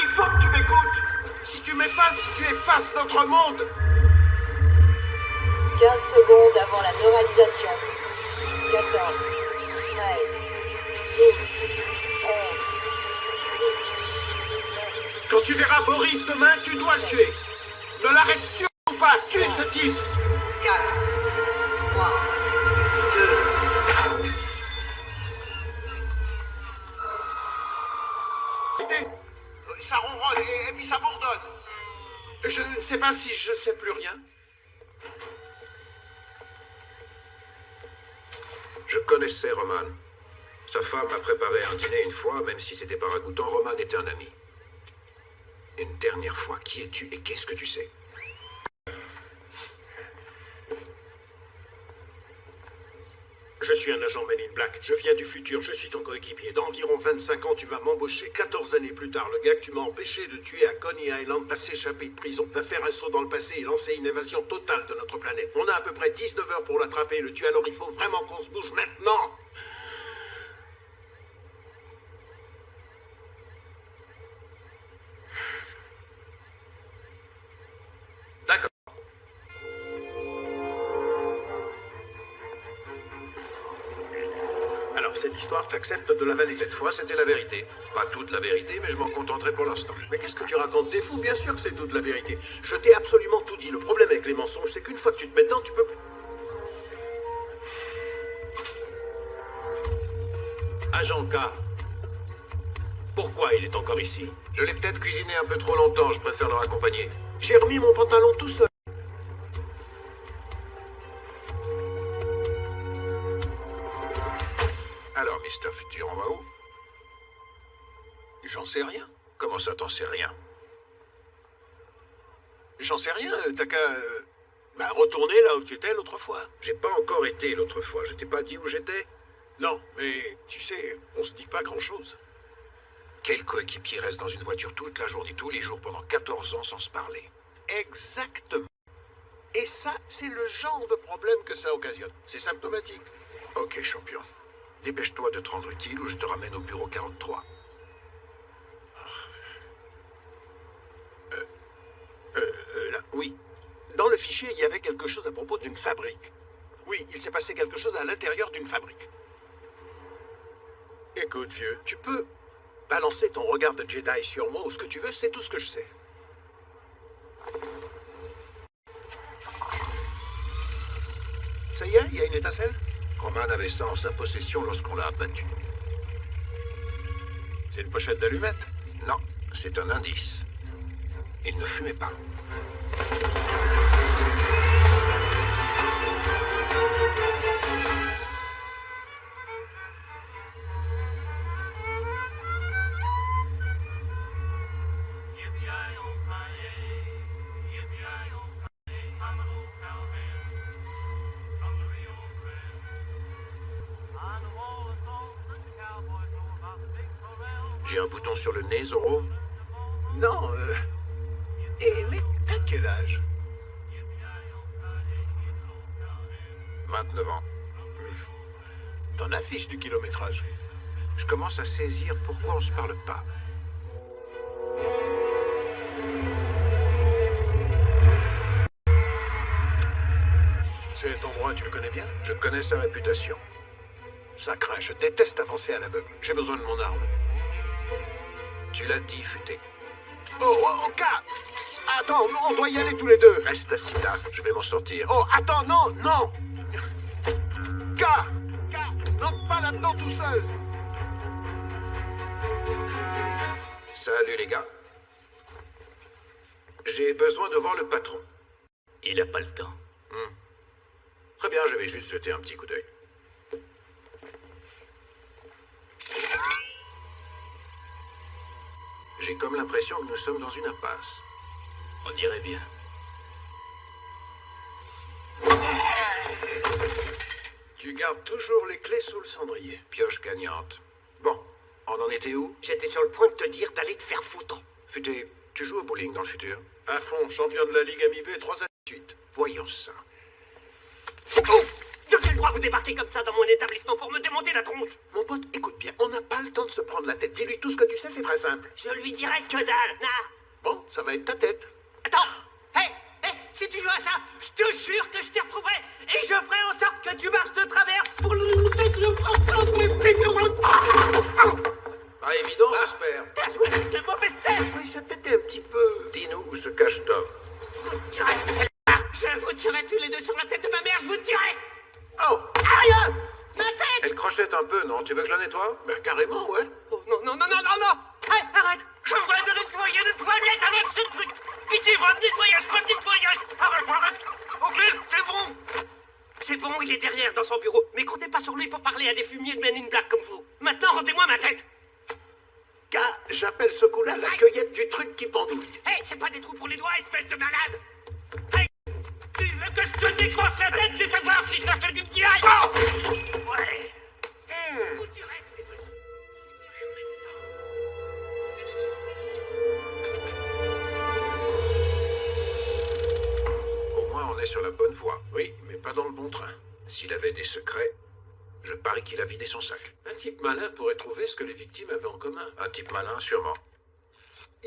Il faut que tu m'écoutes. Si tu m'effaces, tu effaces notre monde. 15 secondes avant la neuralisation. 14, 13, 12, 11, 10, 9. Quand tu verras Boris demain, tu dois le tuer. Ne l'arrête surtout pas, tue ce type. 4, 3, 2. Ça ronronne et puis ça bourdonne. Je ne sais pas si je sais plus rien. Je connaissais Roman. Sa femme m'a préparé un dîner une fois, même si c'était pas ragoûtant, Roman était un ami. Une dernière fois, qui es-tu et qu'est-ce que tu sais? Je suis un agent Men in Black. Je viens du futur. Je suis ton coéquipier. Dans environ 25 ans, tu vas m'embaucher. 14 années plus tard, le gars que tu m'as empêché de tuer à Coney Island va s'échapper de prison, va faire un saut dans le passé et lancer une évasion totale de notre planète. On a à peu près 19 heures pour l'attraper et le tuer, alors il faut vraiment qu'on se bouge maintenant. D'accord. Alors, cette histoire, t'acceptes de la valider? Cette fois, c'était la vérité. Pas toute la vérité, mais je m'en contenterai pour l'instant. Mais qu'est-ce que tu racontes? Des fous? Bien sûr que c'est toute la vérité. Je t'ai absolument tout dit. Le problème avec les mensonges, c'est qu'une fois que tu te mets dedans, tu peux plus... Agent K. Pourquoi il est encore ici? Je l'ai peut-être cuisiné un peu trop longtemps, je préfère le raccompagner. J'ai remis mon pantalon tout seul. Alors, Mr. Futur, on va où? J'en sais rien. Comment ça, t'en sais rien? J'en sais rien, t'as qu'à... retourner là où tu étais l'autre fois. J'ai pas encore été l'autre fois, je t'ai pas dit où j'étais? Non, mais tu sais, on se dit pas grand-chose. Quel coéquipier reste dans une voiture toute la journée, tous les jours, pendant 14 ans sans se parler? Exactement. Et ça, c'est le genre de problème que ça occasionne. C'est symptomatique. Ok, champion. Dépêche-toi de te rendre utile ou je te ramène au bureau 43. Là, oui. Dans le fichier, il y avait quelque chose à propos d'une fabrique. Oui, il s'est passé quelque chose à l'intérieur d'une fabrique. Écoute, vieux, tu peux balancer ton regard de Jedi sur moi ou ce que tu veux, c'est tout ce que je sais. Ça y est, il y a une étincelle? Roman avait ça en sa possession lorsqu'on l'a abattu. C'est une pochette d'allumettes? Non, c'est un indice. Il ne fumait pas. J'ai un bouton sur le nez, Zorro? Non, mais t'as quel âge? 29 ans. T'en affiches du kilométrage. Je commence à saisir pourquoi on se parle pas. Cet endroit, tu le connais bien? Je connais sa réputation. Ça craint, je déteste avancer à l'aveugle. J'ai besoin de mon arme. Tu l'as dit, futé. Oh, K! Attends, on doit y aller tous les deux. Reste assis là, je vais m'en sortir. Oh, attends, non! K! N'entre pas là-dedans tout seul. Salut les gars. J'ai besoin de voir le patron. Il a pas le temps. Très bien, je vais juste jeter un petit coup d'œil. J'ai comme l'impression que nous sommes dans une impasse. On dirait bien. Tu gardes toujours les clés sous le cendrier. Pioche gagnante. Bon, on en était où? J'étais sur le point de te dire d'aller te faire foutre. Futé, tu joues au bowling dans le futur? À fond, champion de la Ligue AMIB 3 années de suite. Voyons ça. De quel droit vous débarquez comme ça dans mon établissement pour me démonter la tronche? Mon pote, écoute bien, on n'a pas le temps de se prendre la tête. Dis-lui tout ce que tu sais, c'est très simple. Je lui dirai que dalle, Bon, ça va être ta tête. Attends. Hé, si tu joues à ça, je te jure que je t'y retrouverai et je ferai en sorte que tu marches de travers pour le... Pas évident, j'espère. T'as joué avec la mauvaise tête. Oui, ça t'était un petit peu. Dis-nous où se cache Tom. Je vous tuerai tous les deux sur la tête de ma mère, je vous tuerai. Oh! Aïe! Ma tête! Elle crochette un peu, non? Tu veux que je la nettoie? Ben, carrément, ouais. Oh non! Hey, arrête! Je voudrais te nettoyer le toilette avec ce truc! Pitié, pas de nettoyage, pas de nettoyage! Arrête! Ok, c'est bon! C'est bon, il est derrière dans son bureau, mais comptez pas sur lui pour parler à des fumiers de Men in Black comme vous. Maintenant, rendez-moi ma tête! K, j'appelle ce coup-là la cueillette du truc qui pendouille. Hey, c'est pas des trous pour les doigts, espèce de malade! Hey! Tu veux que je te décroche la tête, tu vas voir si ça te dit que tu ailles! Oh! Ouais! Vous tirez tous les deux. Vous tirez en même temps. Au moins, on est sur la bonne voie. Oui, mais pas dans le bon train. S'il avait des secrets, je parie qu'il a vidé son sac. Un type malin pourrait trouver ce que les victimes avaient en commun. Un type malin, sûrement.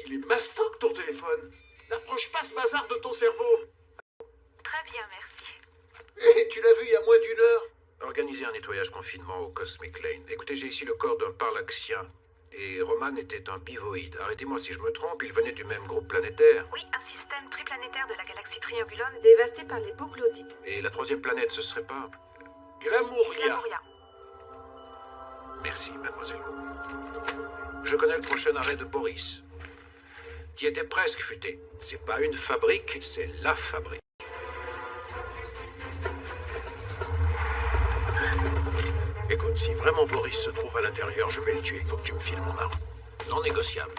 Il est mastoc, ton téléphone. N'approche pas ce bazar de ton cerveau. Très bien, merci. Hé, tu l'as vu il y a moins d'une heure. Organisez un nettoyage confinement au Cosmic Lane. Écoutez, j'ai ici le corps d'un parlaxien. Et Roman était un bivoïde. Arrêtez-moi si je me trompe, il venait du même groupe planétaire. Oui, un système triplanétaire de la galaxie Triangulone dévasté par les Boglodites. Et la troisième planète, ce serait pas... Glamouria. Merci, mademoiselle. Je connais le prochain arrêt de Boris. Qui était presque futé. C'est pas une fabrique, c'est la fabrique. Écoute, si vraiment Boris se trouve à l'intérieur, je vais le tuer. Il faut que tu me files mon arme. Non négociable.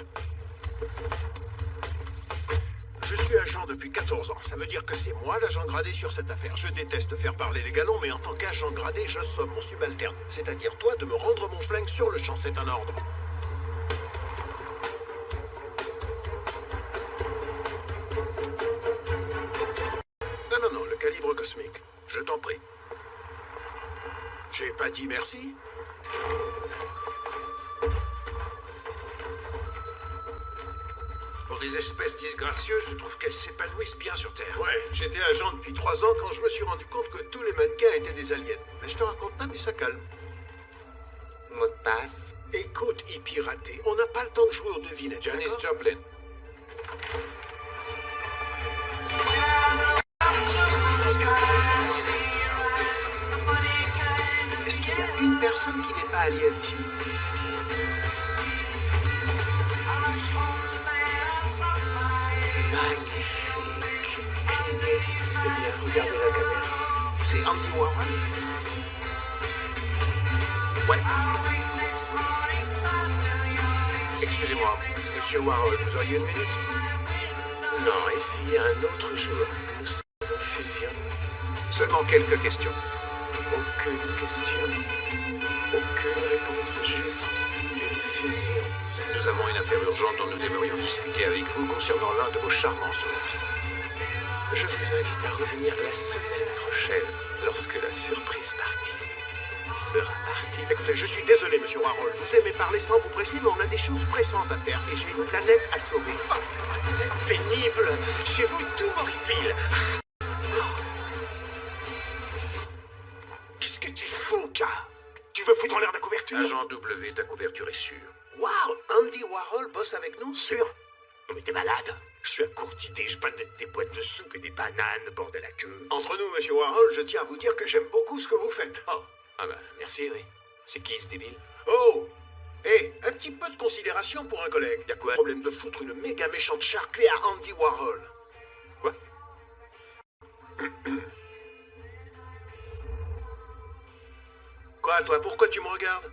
Je suis agent depuis 14 ans. Ça veut dire que c'est moi l'agent gradé sur cette affaire. Je déteste faire parler les galons, mais en tant qu'agent gradé, je somme mon subalterne. C'est-à-dire toi de me rendre mon flingue sur le champ. C'est un ordre. Non, le calibre cosmique. Je t'en prie. J'ai pas dit merci. Pour des espèces disgracieuses, je trouve qu'elles s'épanouissent bien sur Terre. Ouais, j'étais agent depuis 3 ans quand je me suis rendu compte que tous les mannequins étaient des aliens. Mais je te raconte pas, mais ça calme. Mot de passe. Écoute, hippie raté, on n'a pas le temps de jouer aux devinettes. Janis Joplin. Est-ce qu'il y a une personne qui n'est pas alien ici? Magnifique. C'est bien, regardez la caméra. C'est Andy Warhol? Ouais. Excusez-moi, monsieur Warhol, vous auriez une minute? Non, ici, il y a un autre jour. Nous sommes en fusion. Seulement quelques questions. Aucune question. Aucune réponse juste. Une fusion. Nous avons une affaire urgente dont nous aimerions discuter avec vous concernant l'un de vos charmants hôtes. Je vous invite à revenir la semaine prochaine, lorsque la surprise partie sera partie. Écoutez, je suis désolé, monsieur Warhol. Vous aimez parler sans vous presser, mais on a des choses pressantes à faire. Et j'ai une planète à sauver. Oh, vous êtes pénible. Chez vous, tout m'horripile. Qu'est-ce que tu fous, K? Tu veux foutre en l'air ma couverture? Agent W, ta couverture est sûre. Waouh, Andy Warhol bosse avec nous? Sûr? Non mais t'es malade. Je suis à court d'idées, je panne des boîtes de soupe et des bananes, bordel à queue. Entre nous, monsieur Warhol, je tiens à vous dire que j'aime beaucoup ce que vous faites. Oh, ah bah, merci, oui. C'est qui, ce débile? Oh! Hé, un petit peu de considération pour un collègue. Y'a quoi? Problème de foutre une méga méchante charclée à Andy Warhol. Quoi? Quoi, toi? Pourquoi tu me regardes?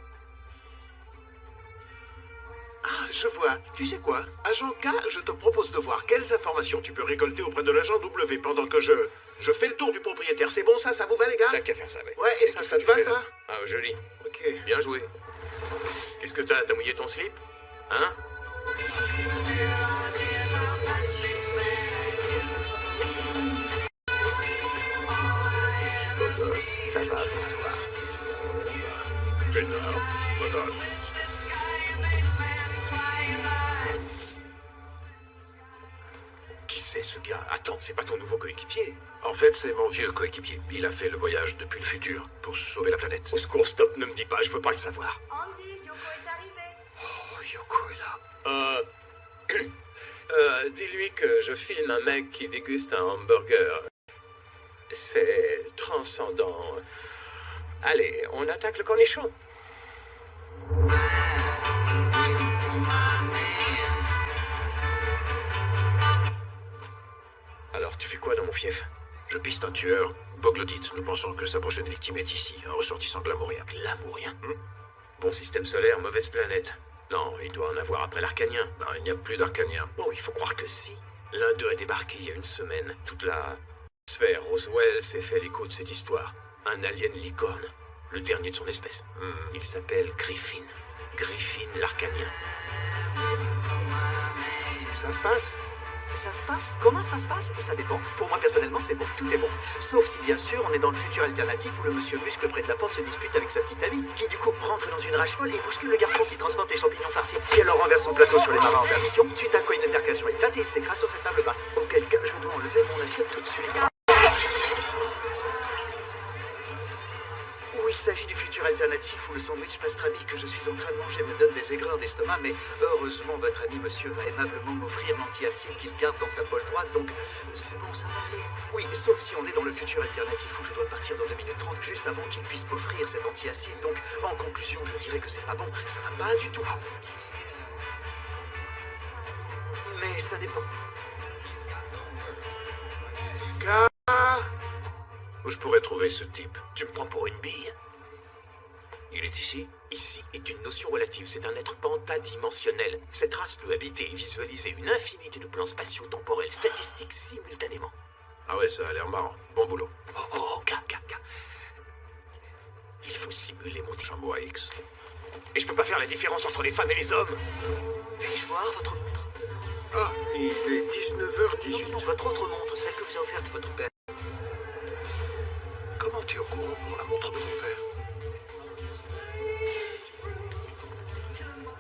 Ah, je vois. Tu sais quoi? Agent K, je te propose de voir quelles informations tu peux récolter auprès de l'agent W pendant que je fais le tour du propriétaire. C'est bon, ça vous va, les gars? T'as qu'à faire ça, ouais. Ouais, et ça te va, ça? Ah, joli. Ok. Bien joué. Qu'est-ce que t'as mouillé ton slip? Hein? Beau gosse, ça va pour toi. Peinard, madame. Qui c'est, ce gars? Attends, c'est pas ton nouveau coéquipier? En fait, c'est mon vieux coéquipier. Il a fait le voyage depuis le futur pour sauver la planète. Au secours, stop, ne me dis pas, je veux pas le savoir. Andy, Yoko est arrivé. Oh, Yoko est là. Dis-lui que je filme un mec qui déguste un hamburger. C'est transcendant. Allez, on attaque le cornichon. Alors, tu fais quoi dans mon fief? Je piste un tueur, Boglodite. Nous pensons que sa prochaine victime est ici, un ressortissant glamourien. Glamourien? Bon système solaire, mauvaise planète. Non, il doit en avoir après l'Arcanien. Non, il n'y a plus d'Arcaniens. Oh, il faut croire que si. L'un d'eux a débarqué il y a une semaine. Toute la sphère Roswell s'est fait l'écho de cette histoire. Un alien licorne, le dernier de son espèce. Il s'appelle Griffin. Griffin l'Arcanien. Ça se passe? Ça se passe? Comment ça se passe? Ça dépend. Pour moi, personnellement, c'est bon. Tout est bon. Sauf si, bien sûr, on est dans le futur alternatif où le monsieur muscle près de la porte se dispute avec sa petite amie, qui, du coup, rentre dans une rage folle et bouscule le garçon qui transporte les champignons farcis, qui alors renverse son plateau sur les marins en perdition, suite à quoi une altercation éclate et il s'écrase sur cette table basse. Auquel cas, je dois enlever mon assiette tout de suite. Il s'agit du futur alternatif où le sandwich pastrami que je suis en train de manger me donne des aigreurs d'estomac, mais heureusement votre ami monsieur va aimablement m'offrir l'antiacide qu'il garde dans sa poche droite, donc c'est bon, ça va aller. Oui, sauf si on est dans le futur alternatif où je dois partir dans 2 minutes 30 juste avant qu'il puisse m'offrir cet antiacide, donc en conclusion je dirais que c'est pas bon, ça va pas du tout. Mais ça dépend. Où je pourrais trouver ce type? Tu me prends pour une bille? Il est ici? Ici est une notion relative, c'est un être pentadimensionnel. Cette race peut habiter et visualiser une infinité de plans spatio-temporels statistiques simultanément. Ah ouais, ça a l'air marrant. Bon boulot. Oh, gars. Il faut simuler mon Chambois X. Et je peux pas faire la différence entre les femmes et les hommes. Puis-je voir votre montre? Ah, il est 19h18. Non, votre autre montre, celle que vous a offerte votre père. Comment tu es au courant pour la montre de mon père?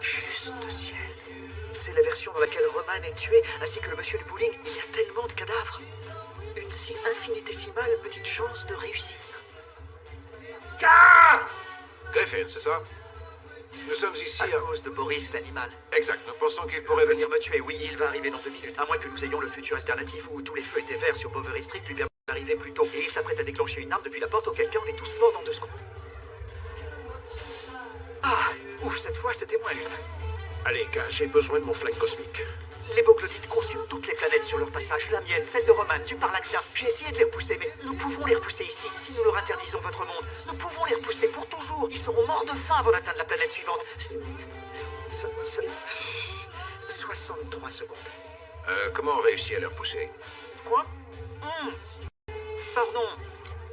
Juste ciel. C'est la version dans laquelle Roman est tué, ainsi que le monsieur du bowling. Il y a tellement de cadavres. Une si infinitésimale petite chance de réussir. Griffin, c'est ça? Nous sommes ici à cause de Boris l'animal. Exact, nous pensons qu'il pourrait venir me tuer. Oui, il va arriver dans 2 minutes. À moins que nous ayons le futur alternatif où tous les feux étaient verts sur Bovary Street lui permet d'arriver plus tôt. Et il s'apprête à déclencher une arme depuis la porte, auquel cas on est tous morts dans 2 secondes. Ah, ouf, cette fois c'était moins une. Allez, gars, j'ai besoin de mon flingue cosmique. Les Boglodites consument toutes les planètes sur leur passage. La mienne, celle de Roman, du Parlaxia. J'ai essayé de les repousser, mais nous pouvons les repousser ici. Si nous leur interdisons votre monde, nous pouvons les repousser pour toujours. Ils seront morts de faim avant d'atteindre la planète suivante. 63 secondes. Comment on réussit à les repousser? Quoi? Pardon,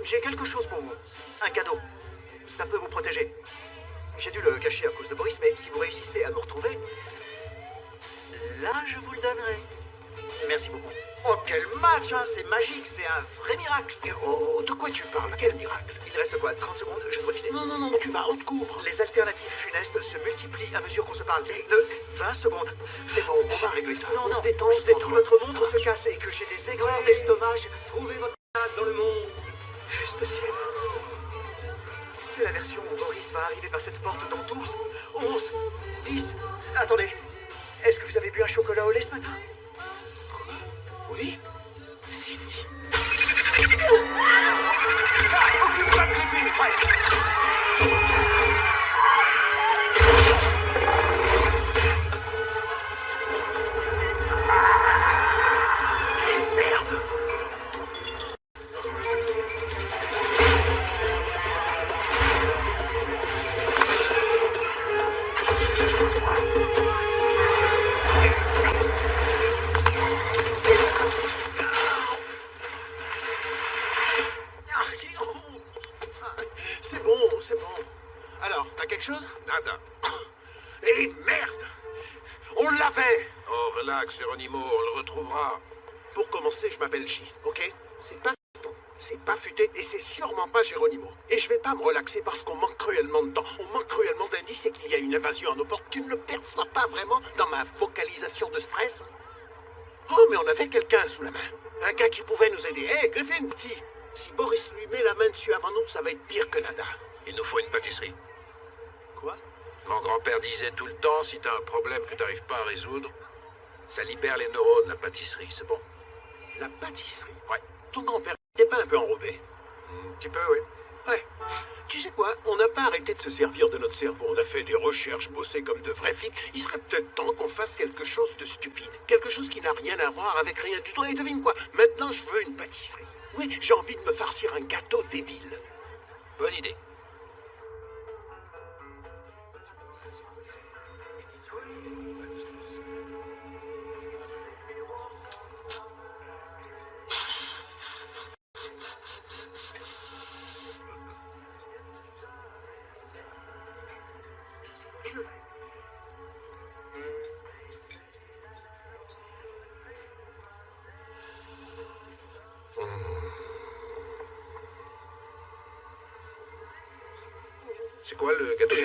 j'ai quelque chose pour vous. Un cadeau. Ça peut vous protéger. J'ai dû le cacher à cause de Boris, mais si vous réussissez à me retrouver, là, je vous le donnerai. Merci beaucoup. Oh, quel match, hein, c'est magique, c'est un vrai miracle. Oh, de quoi tu parles? Quel miracle? Il reste quoi, 30 secondes? Je dois filer. Non, tu vas, on te couvre. Les alternatives funestes se multiplient à mesure qu'on se parle. De 20 secondes. C'est bon, on va régler ça. Non, on se détend. Si votre montre se casse et que j'ai des aigreurs d'estomac, trouvez votre place dans le monde. Juste ciel. C'est la version où Boris va arriver par cette porte dans 12, 11, 10... Attendez, est-ce que vous avez bu un chocolat au lait ce matin? Oui. City. C'est bon. Alors, t'as quelque chose? Nada. Et merde! On l'avait! Oh, relax, Geronimo, on le retrouvera. Pour commencer, je m'appelle J, ok? C'est pas Fiston, c'est pas Futé, et c'est sûrement pas Geronimo. Et je vais pas me relaxer parce qu'on manque cruellement de temps. On manque cruellement d'indices et qu'il y a une invasion à nos portes. Tu ne le perçois pas vraiment dans ma vocalisation de stress? Oh, mais on avait quelqu'un sous la main. Un gars qui pouvait nous aider. Hé, Griffin, petit! Si Boris lui met la main dessus avant nous, ça va être pire que nada. Il nous faut une pâtisserie. Quoi? Mon grand-père disait tout le temps, si t'as un problème que t'arrives pas à résoudre, ça libère les neurones, la pâtisserie, c'est bon. La pâtisserie? Ouais. Ton grand-père n'était pas un peu enrobé? Un petit peu, oui. Ouais. Tu sais quoi? On n'a pas arrêté de se servir de notre cerveau. On a fait des recherches, bossé comme de vrais flics. Il serait peut-être temps qu'on fasse quelque chose de stupide. Quelque chose qui n'a rien à voir avec rien du tout. Et devine quoi? Maintenant, je veux une pâtisserie. Oui, j'ai envie de me farcir un gâteau débile. Bonne idée. C'est quoi le gâteau?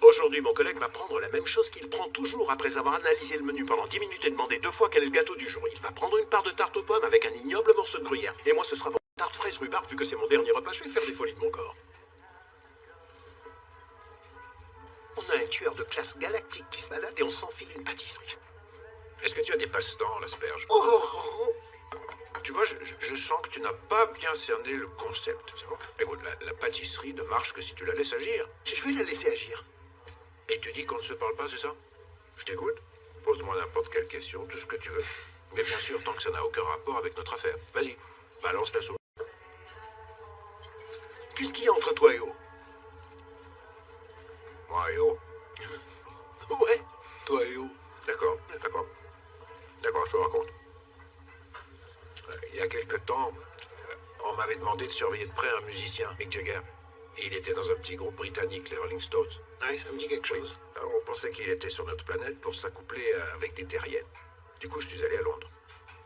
Aujourd'hui, mon collègue va prendre la même chose qu'il prend toujours après avoir analysé le menu pendant 10 minutes et demandé 2 fois quel est le gâteau du jour. Il va prendre une part de tarte aux pommes avec un ignoble morceau de gruyère. Et moi, ce sera pour tarte fraise rhubarbe, vu que c'est mon dernier repas, je vais faire des folies de mon corps. On a un tueur de classe galactique qui se balade et on s'enfile une pâtisserie. Est-ce que tu as des passe-temps, l'asperge? Oh. Tu vois, je sens que tu n'as pas bien cerné le concept. Écoute, la pâtisserie ne marche que si tu la laisses agir. Je vais la laisser agir. Et tu dis qu'on ne se parle pas, c'est ça? Je t'écoute. Pose-moi n'importe quelle question, tout ce que tu veux. Mais bien sûr, tant que ça n'a aucun rapport avec notre affaire. Vas-y, balance la sauce. Qu'est-ce qu'il y a entre toi et O? Moi et O. Ouais, toi et O. D'accord, je te raconte. Il y a quelque temps, on m'avait demandé de surveiller de près un musicien, Mick Jagger. Et il était dans un petit groupe britannique, les Rolling Stones. Oui, ça me dit quelque chose. Alors, on pensait qu'il était sur notre planète pour s'accoupler avec des terriennes. Du coup, je suis allé à Londres.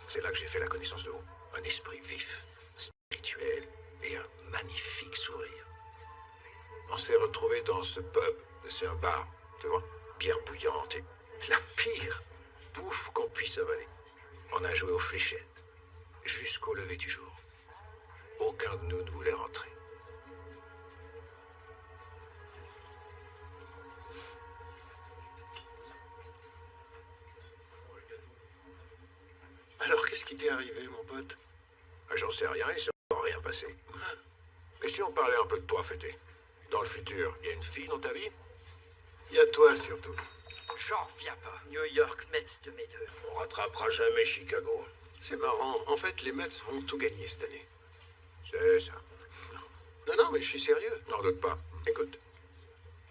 C'est là que j'ai fait la connaissance de O. Un esprit vif, spirituel et un magnifique sourire. On s'est retrouvés dans ce pub. C'est un bar, tu vois, bière bouillante et la pire bouffe qu'on puisse avaler. On a joué aux fléchettes jusqu'au lever du jour. Aucun de nous ne voulait rentrer. Alors, qu'est-ce qui t'est arrivé, mon pote? J'en sais rien, il s'est encore rien passé. Mais si on parlait un peu de toi, Fété? Dans le futur, il y a une fille dans ta vie? Il y a toi, surtout. J'en reviens pas. New York, Mets de mes deux. On rattrapera jamais Chicago. C'est marrant. En fait, les Mets vont tout gagner cette année. C'est ça. Non, mais je suis sérieux. N'en doute pas. Écoute,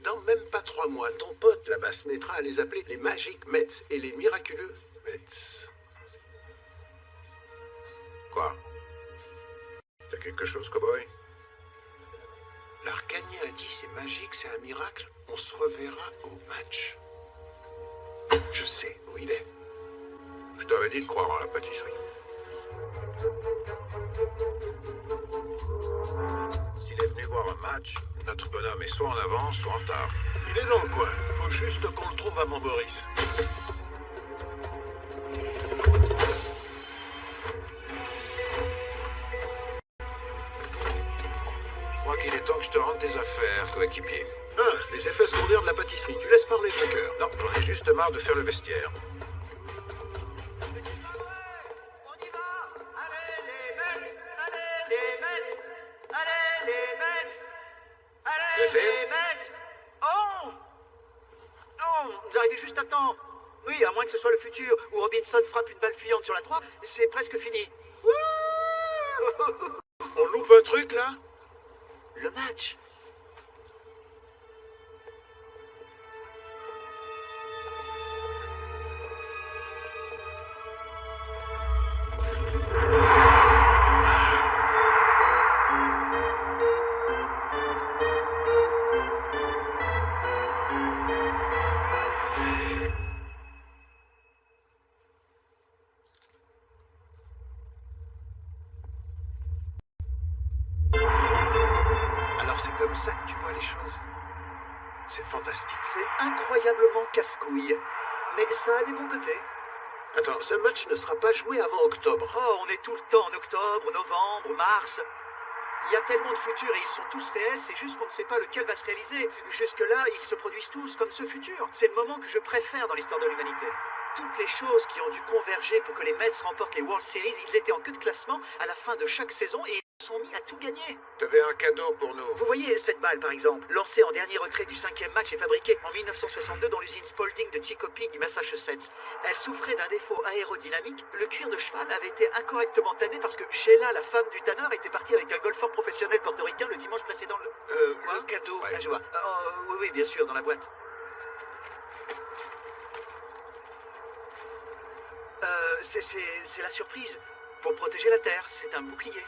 dans même pas 3 mois, ton pote là-bas se mettra à les appeler les Magic Mets et les miraculeux Mets. Quoi? T'as quelque chose, cowboy? L'Arcanien a dit c'est magique, c'est un miracle. On se reverra au match. Je sais où il est. Je t'avais dit de croire en la pâtisserie. S'il est venu voir un match, notre bonhomme est soit en avance, soit en retard. Il est dans le coin. Faut juste qu'on le trouve avant Boris. Je crois qu'il est temps que je te rende tes affaires, coéquipier. Ah, les effets secondaires de la pâtisserie. Tu laisses parler ton cœur. Non, j'en ai juste marre de faire le vestiaire. Oh non, vous arrivez juste à temps. Oui, à moins que ce soit le futur, où Robinson frappe une balle fuyante sur la 3, c'est presque fini. On loupe un truc, là? Le match. C'est comme ça que tu vois les choses. C'est fantastique. C'est incroyablement casse-couille. Mais ça a des bons côtés. Attends, ce match ne sera pas joué avant octobre. Oh, on est tout le temps en octobre, novembre, mars. Il y a tellement de futurs et ils sont tous réels, c'est juste qu'on ne sait pas lequel va se réaliser. Jusque-là, ils se produisent tous comme ce futur. C'est le moment que je préfère dans l'histoire de l'humanité. Toutes les choses qui ont dû converger pour que les Mets remportent les World Series, ils étaient en queue de classement à la fin de chaque saison et ils sont mis à tout gagner. T'avais un cadeau pour nous. Vous voyez cette balle, par exemple, lancée en dernier retrait du 5e match et fabriquée en 1962 dans l'usine Spalding de Chicopee, du Massachusetts. Elle souffrait d'un défaut aérodynamique. Le cuir de cheval avait été incorrectement tanné parce que Sheila, la femme du tanneur, était partie avec un golfeur professionnel portoricain le dimanche précédent. Le cadeau. Ah, je vois. Oui, bien sûr, dans la boîte. C'est la surprise. Pour protéger la Terre, c'est un bouclier.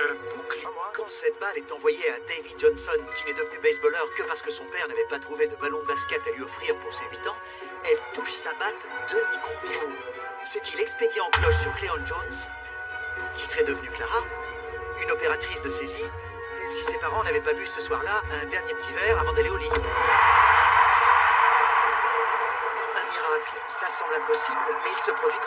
Un bouclier. Quand cette balle est envoyée à Davy Johnson, qui n'est devenu baseballeur que parce que son père n'avait pas trouvé de ballon de basket à lui offrir pour ses 8 ans, elle touche sa batte de micro. Ce qui l'expédie en cloche sur Cleon Jones, qui serait devenue Clara, une opératrice de saisie, si ses parents n'avaient pas bu ce soir-là un dernier petit verre avant d'aller au lit. Un miracle, ça semble impossible, mais il se produit.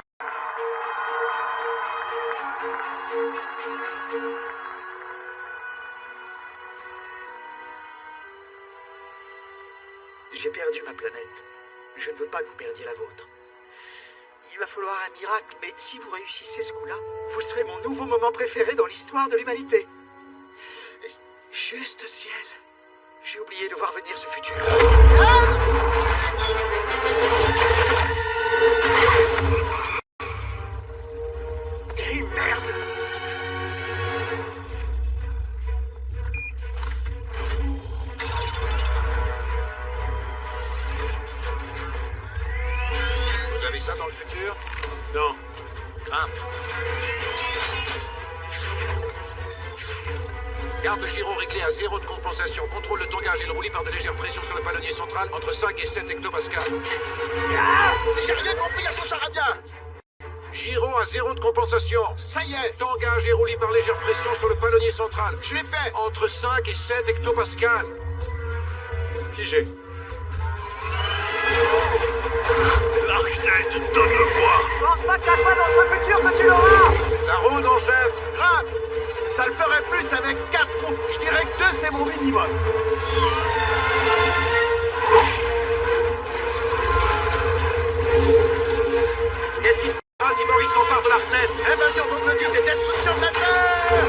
J'ai perdu ma planète. Je ne veux pas que vous perdiez la vôtre. Il va falloir un miracle, mais si vous réussissez ce coup-là, vous serez mon nouveau moment préféré dans l'histoire de l'humanité. Juste ciel. J'ai oublié de voir venir ce futur. Et merde! Vous avez ça dans le futur? Non. Grimpe. Garde gyro réglé à 0 de compensation. Contrôle le tangage et le roulis par de légères pressions sur le palonnier central entre 5 et 7 hectopascales. Ah! J'ai rien compris à ce charabia! Gyro à 0 de compensation. Ça y est! Tangage et roulis par légère pression sur le palonnier central. Je l'ai fait! Entre 5 et 7 hectopascales. Figé. L'archnette, donne-le-moi! Je pense pas que ça soit dans ce futur que tu l'auras! Ça roule, mon chef! Grave! Ça le ferait plus avec 4 roues. Je dirais que 2, c'est mon minimum. Qu'est-ce qui se passe si Boris s'empare de l'Archnette? Invasion boglotique et destruction de la Terre!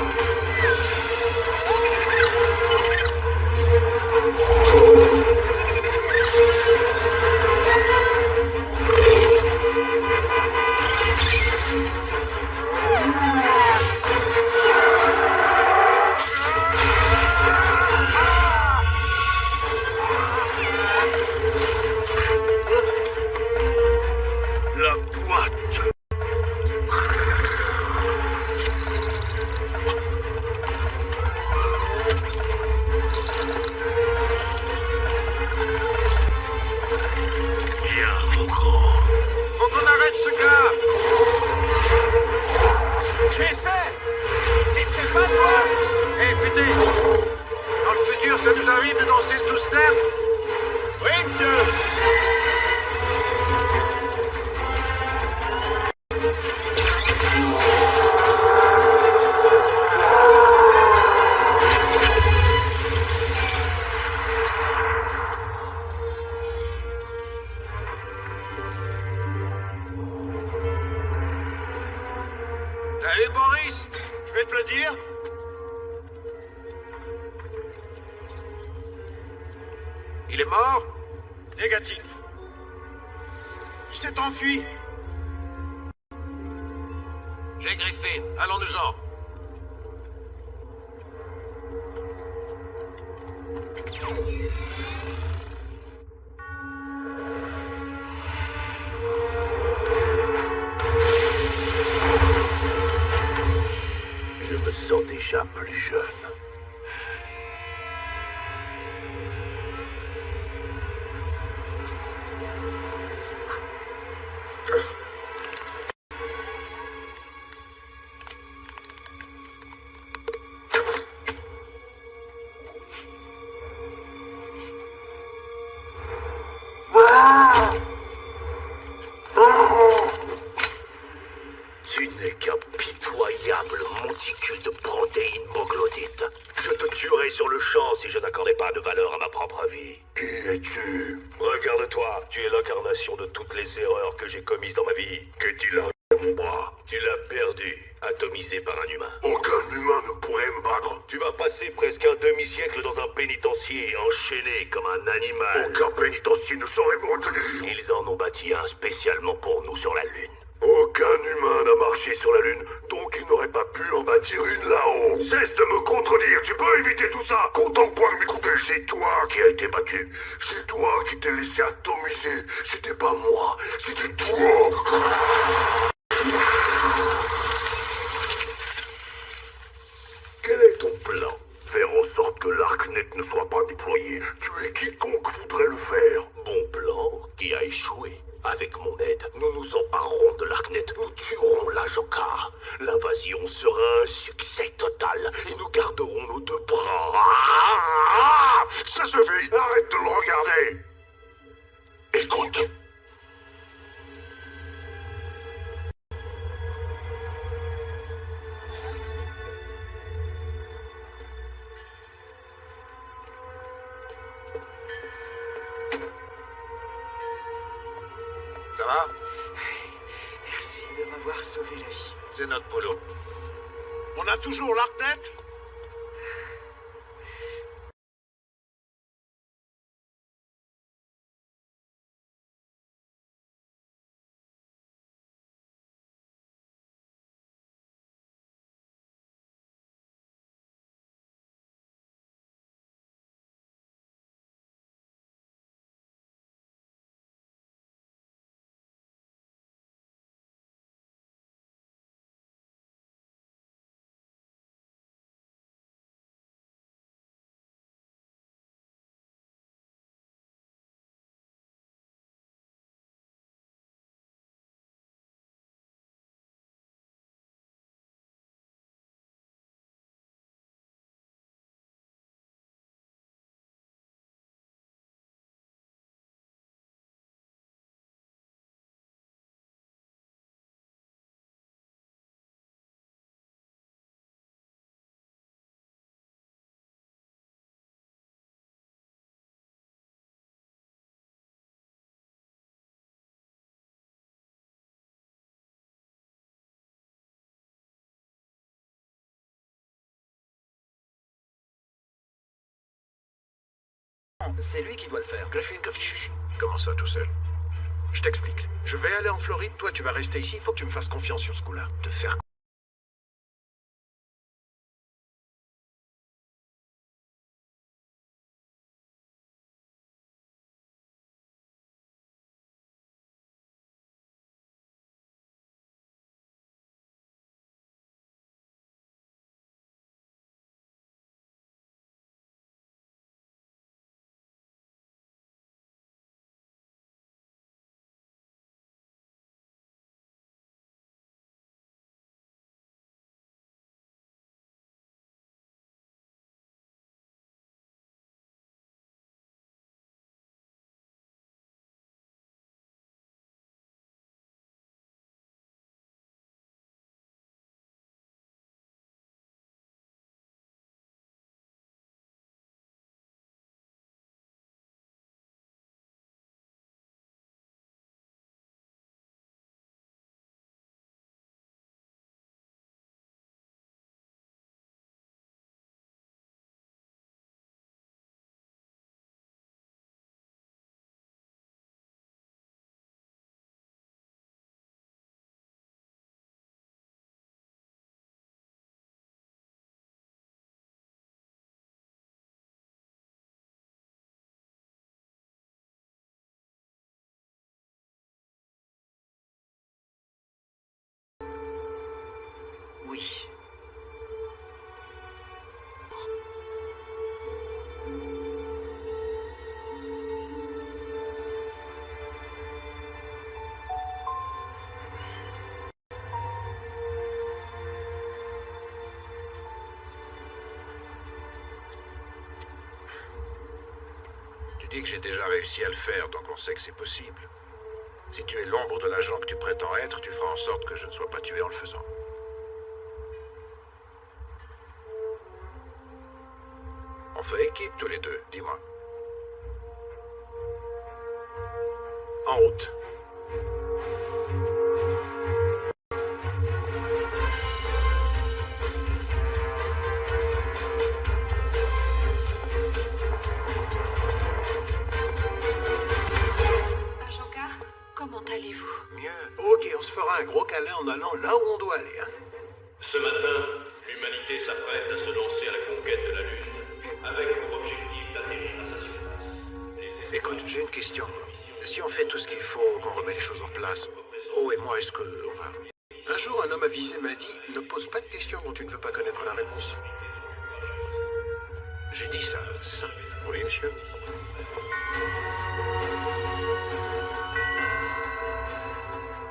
dire? Il est mort? Négatif. Il s'est enfui. J'ai Griffin, allons-nous-en. Je me sens déjà plus jeune. Tu n'es qu'un pitoyable monticule de protéines troglodytes. Je te tuerais sur le champ si je n'accordais pas de valeur à ma propre vie. Qui es-tu? Regarde-toi, tu es l'incarnation de toutes les erreurs que j'ai commises dans ma vie. Qu'est-il arrivé à mon bras? Tu l'as perdu, atomisé par un humain. Aucun humain ne pourrait me battre. Tu vas passer presque un demi-siècle dans un pénitencier, enchaîné comme un animal. Aucun pénitencier ne saurait me retenir. Ils en ont bâti un spécialement pour nous sur la Lune. Aucun humain n'a marché sur la Lune, donc il n'aurait pas pu en bâtir une là-haut. Cesse de me contredire, tu peux éviter tout ça. Contemple-moi de m'écouter, c'est toi qui as été battu. C'est toi qui t'es laissé atomiser. C'était pas moi, c'était toi. Quel est ton plan? Faire en sorte que l'Arknet ne soit pas déployé. Tuer quiconque voudrait le faire. Bon plan qui a échoué. Avec mon aide, nous nous emparerons de l'Arknet. Nous tuerons l'agent K. L'invasion sera un succès total et nous garderons nos deux bras. Ça suffit. Arrête de le regarder. Écoute. Ça va? Merci de m'avoir sauvé la vie. C'est notre boulot. On a toujours l'Arknet? C'est lui qui doit le faire. Griffin, comment ça tout seul? Je t'explique. Je vais aller en Floride, toi tu vas rester ici. Il faut que tu me fasses confiance sur ce coup-là. De faire dis que j'ai déjà réussi à le faire, donc on sait que c'est possible. Si tu es l'ombre de l'agent que tu prétends être, tu feras en sorte que je ne sois pas tué en le faisant. On fait équipe tous les deux, dis-moi. En route. Agent K, comment allez-vous? Mieux. Ok, on se fera un gros câlin en allant là où on doit aller, hein. Ce matin, l'humanité s'apprête à se lancer à la conquête de la Lune, avec pour objectif d'atterrir à sa surface. Écoute, j'ai une question. Si on fait tout ce qu'il faut, qu'on remet les choses en place, Oh et moi, est-ce qu'on va... Un jour, un homme avisé m'a dit « Ne pose pas de questions dont tu ne veux pas connaître la réponse. » J'ai dit ça, c'est ça? Oui, monsieur.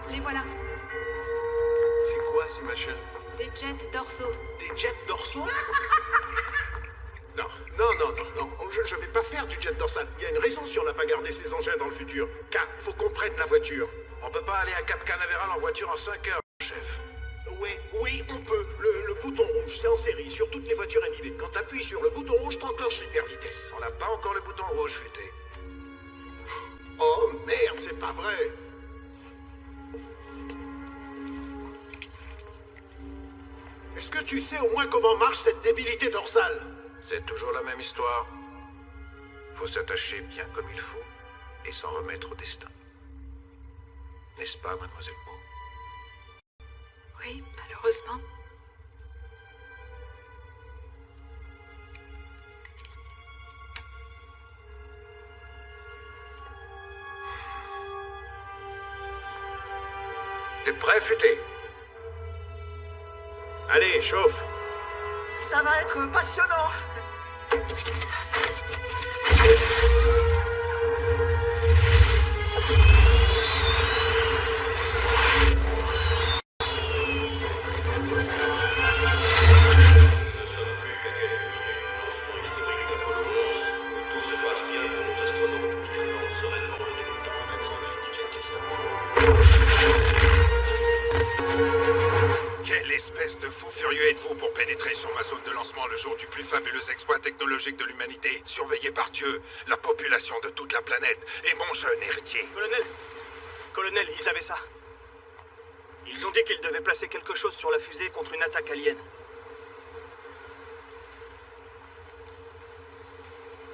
Les voilà. C'est quoi ces machins? Des jets dorsaux. Des jets dorsaux? Non, non, non, non, non. Je vais pas faire du jet dorsal. Il y a une raison si on n'a pas gardé ces engins dans le futur. Car faut qu'on prenne la voiture. On peut pas aller à Cap Canaveral en voiture en 5 heures, chef. Oui, on peut. Le bouton rouge, c'est en série sur toutes les voitures MIB. Quand t'appuies sur le bouton rouge, t'enclenches l'hypervitesse. On n'a pas encore le bouton rouge, futé. Oh merde, c'est pas vrai. Est-ce que tu sais au moins comment marche cette débilité dorsale? C'est toujours la même histoire. Faut s'attacher bien comme il faut et s'en remettre au destin. N'est-ce pas, mademoiselle Beau? Oui, malheureusement. T'es prêt, futé? Allez, chauffe. Ça va être passionnant. Quelle espèce de fou furieux êtes-vous pour pénétrer sur ma zone de lancement le jour du plus fabuleux exploit technologique de l'humanité, surveillé par Dieu, la population de toute la planète et mon jeune héritier? Colonel, ils avaient ça. Ils ont dit qu'ils devaient placer quelque chose sur la fusée contre une attaque alien.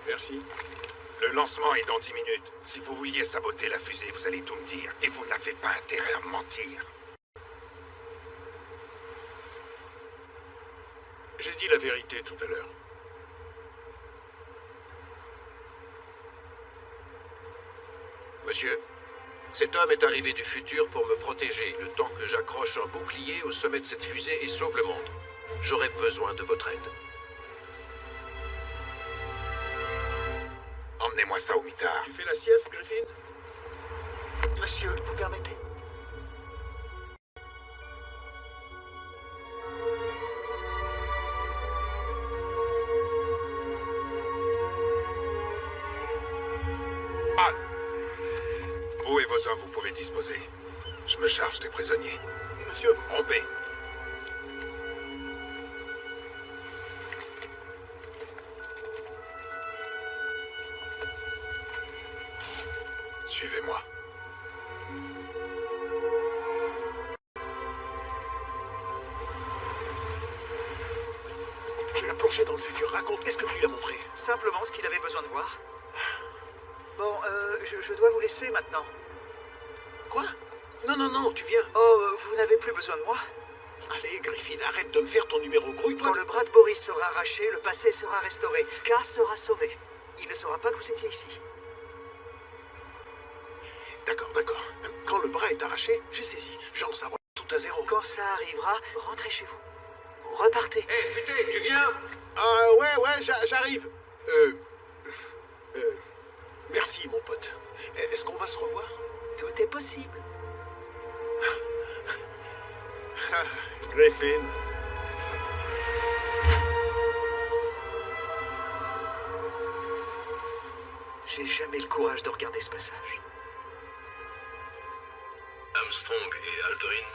Merci. Le lancement est dans 10 minutes. Si vous vouliez saboter la fusée, vous allez tout me dire. Et vous n'avez pas intérêt à me mentir. J'ai dit la vérité tout à l'heure. Monsieur, cet homme est arrivé du futur pour me protéger, le temps que j'accroche un bouclier au sommet de cette fusée et sauve le monde. J'aurai besoin de votre aide. Emmenez-moi ça au mitard. Tu fais la sieste, Griffin? Monsieur, vous permettez? Vous et vos hommes, vous pouvez disposer. Je me charge des prisonniers. Monsieur, rompez. Suivez-moi. Tu l'as plongé dans le futur. Raconte, qu'est-ce que tu lui as montré? Simplement ce qu'il avait besoin de voir. Bon, je dois vous laisser maintenant. Quoi? Non, non, non, tu viens. Oh, vous n'avez plus besoin de moi? Allez, Griffin, arrête de me faire ton numéro grouille, toi. Quand le bras de Boris sera arraché, le passé sera restauré. K sera sauvé. Il ne saura pas que vous étiez ici. D'accord, d'accord. Quand le bras est arraché, j'ai saisi. Genre, ça remet tout à zéro. Quand ça arrivera, rentrez chez vous. Repartez. Hé, putain, tu viens? Ouais, j'arrive. Merci, mon pote. Est-ce qu'on va se revoir? Tout est possible. Griffin. J'ai jamais le courage de regarder ce passage. Armstrong et Aldrin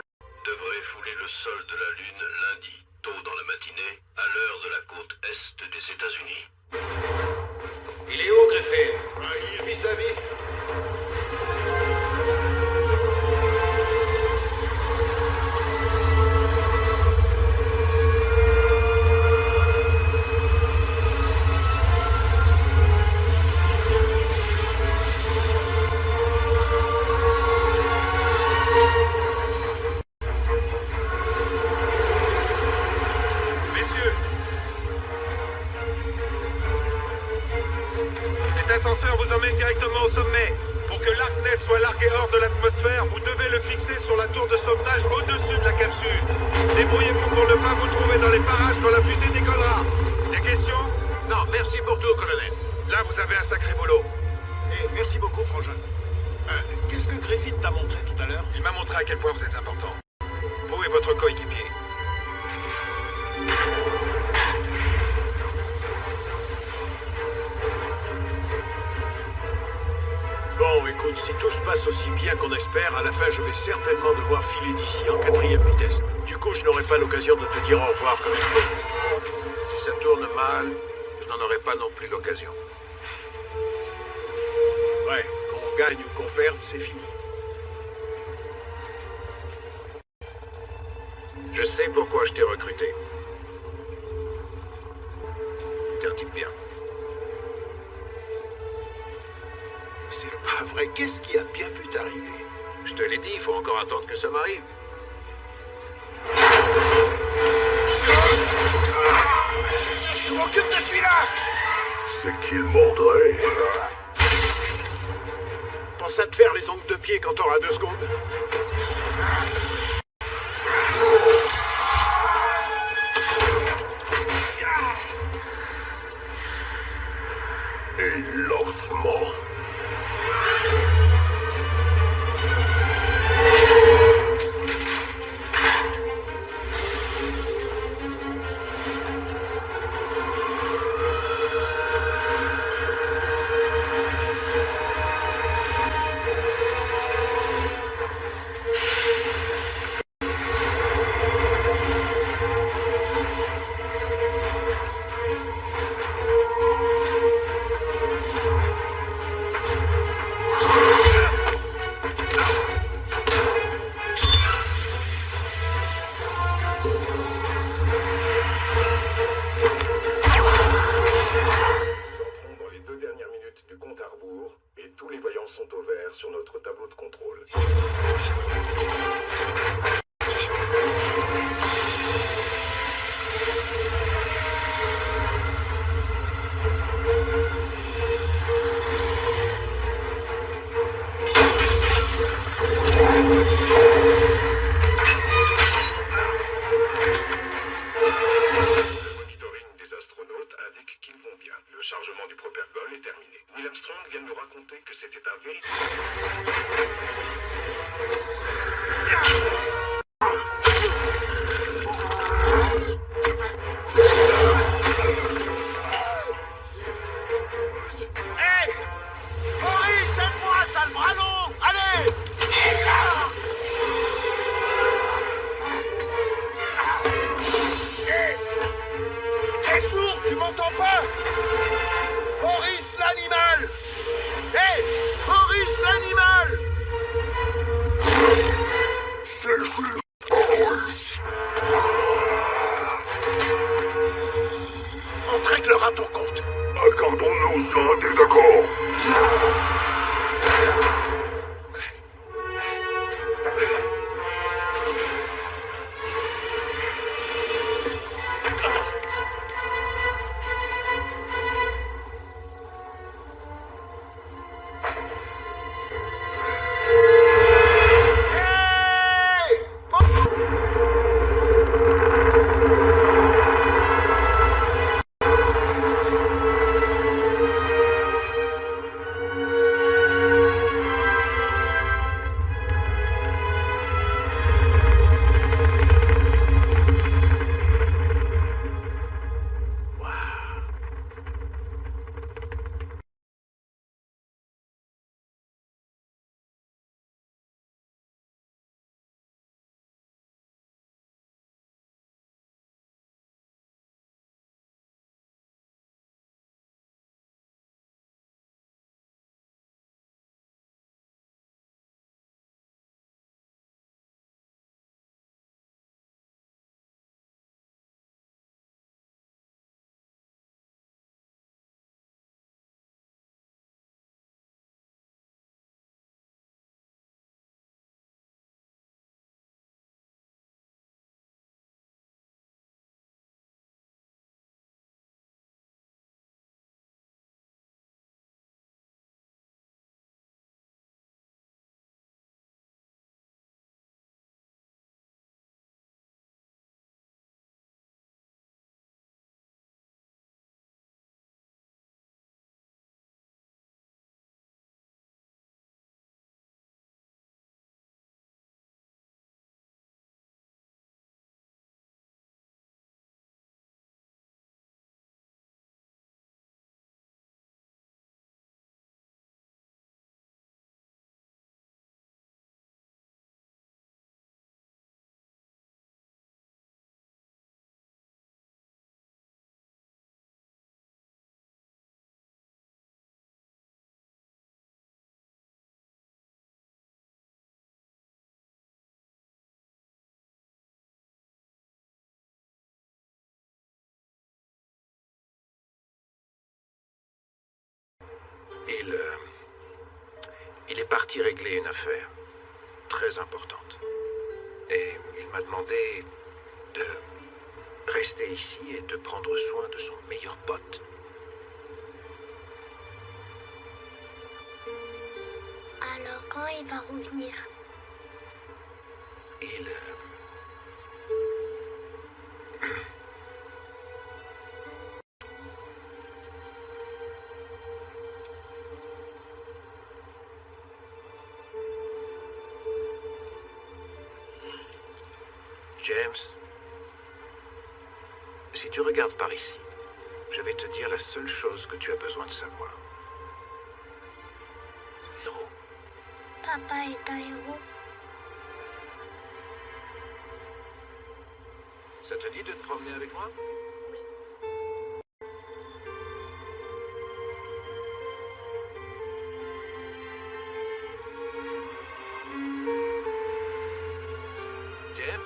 devraient fouler le sol de la Lune lundi, tôt dans la matinée, à l'heure de la côte est des États-Unis. Il est où, Griffin? Il vit sa vie. L'ascenseur vous emmène directement au sommet. Pour que l'ArcNet soit largué hors de l'atmosphère, vous devez le fixer sur la tour de sauvetage au-dessus de la capsule. Débrouillez-vous pour ne pas vous trouver dans les parages quand la fusée décollera. Des questions? Non, merci pour tout, colonel. Là, vous avez un sacré boulot. Et merci beaucoup, Frangin. Qu'est-ce que Griffin t'a montré tout à l'heure? Il m'a montré à quel point vous êtes important. Vous et votre coéquipier. Bon, écoute, si tout se passe aussi bien qu'on espère, à la fin, je vais certainement devoir filer d'ici en 4e vitesse. Du coup, je n'aurai pas l'occasion de te dire au revoir comme il faut. Si ça tourne mal, je n'en aurai pas non plus l'occasion. Ouais, qu'on gagne ou qu'on perde, c'est fini. Je sais pourquoi je t'ai recruté. T'es un type bien. C'est pas vrai. Qu'est-ce qui a bien pu t'arriver? Je te l'ai dit, il faut encore attendre que ça m'arrive. Je m'occupe de celui-là! C'est qu'il mordrait. Pense à te faire les ongles de pied quand t'auras 2 secondes. Et lancement. Il est parti régler une affaire très importante. Et il m'a demandé de rester ici et de prendre soin de son meilleur pote. Alors quand il va revenir? Il... James, si tu regardes par ici, je vais te dire la seule chose que tu as besoin de savoir. Non. Papa est un héros. Ça te dit de te promener avec moi? James?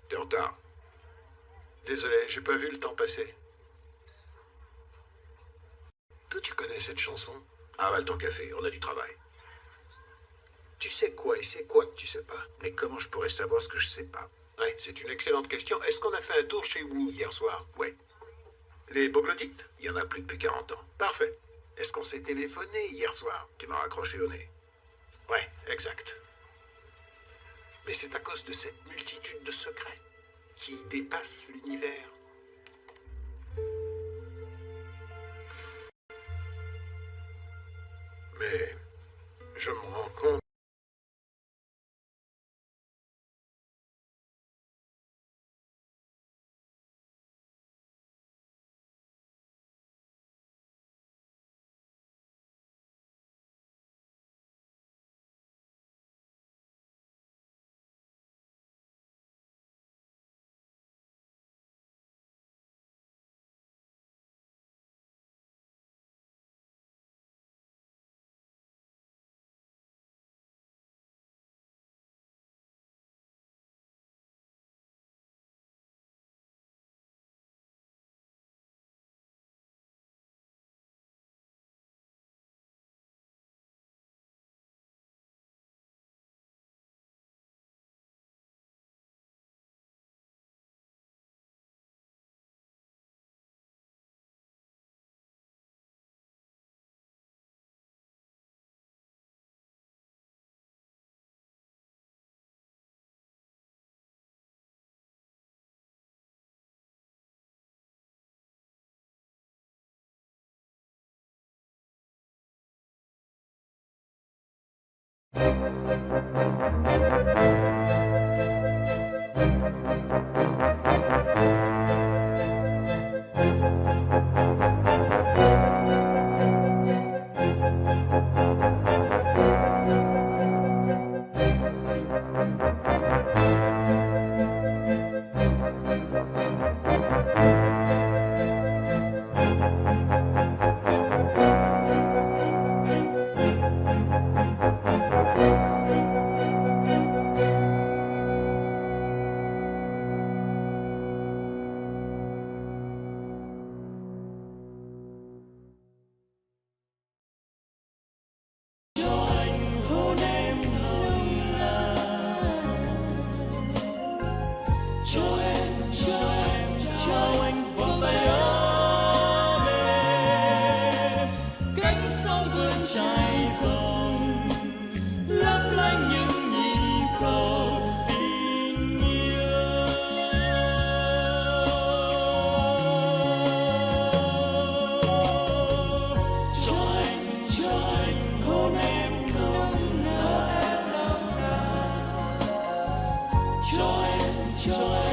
T'es en retard. Désolé, j'ai pas vu le temps passer. Toi, tu connais cette chanson? Avale ton café, on a du travail. Tu sais quoi et c'est quoi que tu sais pas? Mais comment je pourrais savoir ce que je sais pas? Ouais, c'est une excellente question. Est-ce qu'on a fait un tour chez Winnie hier soir? Ouais. Les Boglodites? Il y en a plus depuis 40 ans. Parfait. Est-ce qu'on s'est téléphoné hier soir? Tu m'as raccroché au nez. Ouais, exact. Mais c'est à cause de cette multitude de secrets qui dépassent l'univers. Mais je me rends compte. J'aurais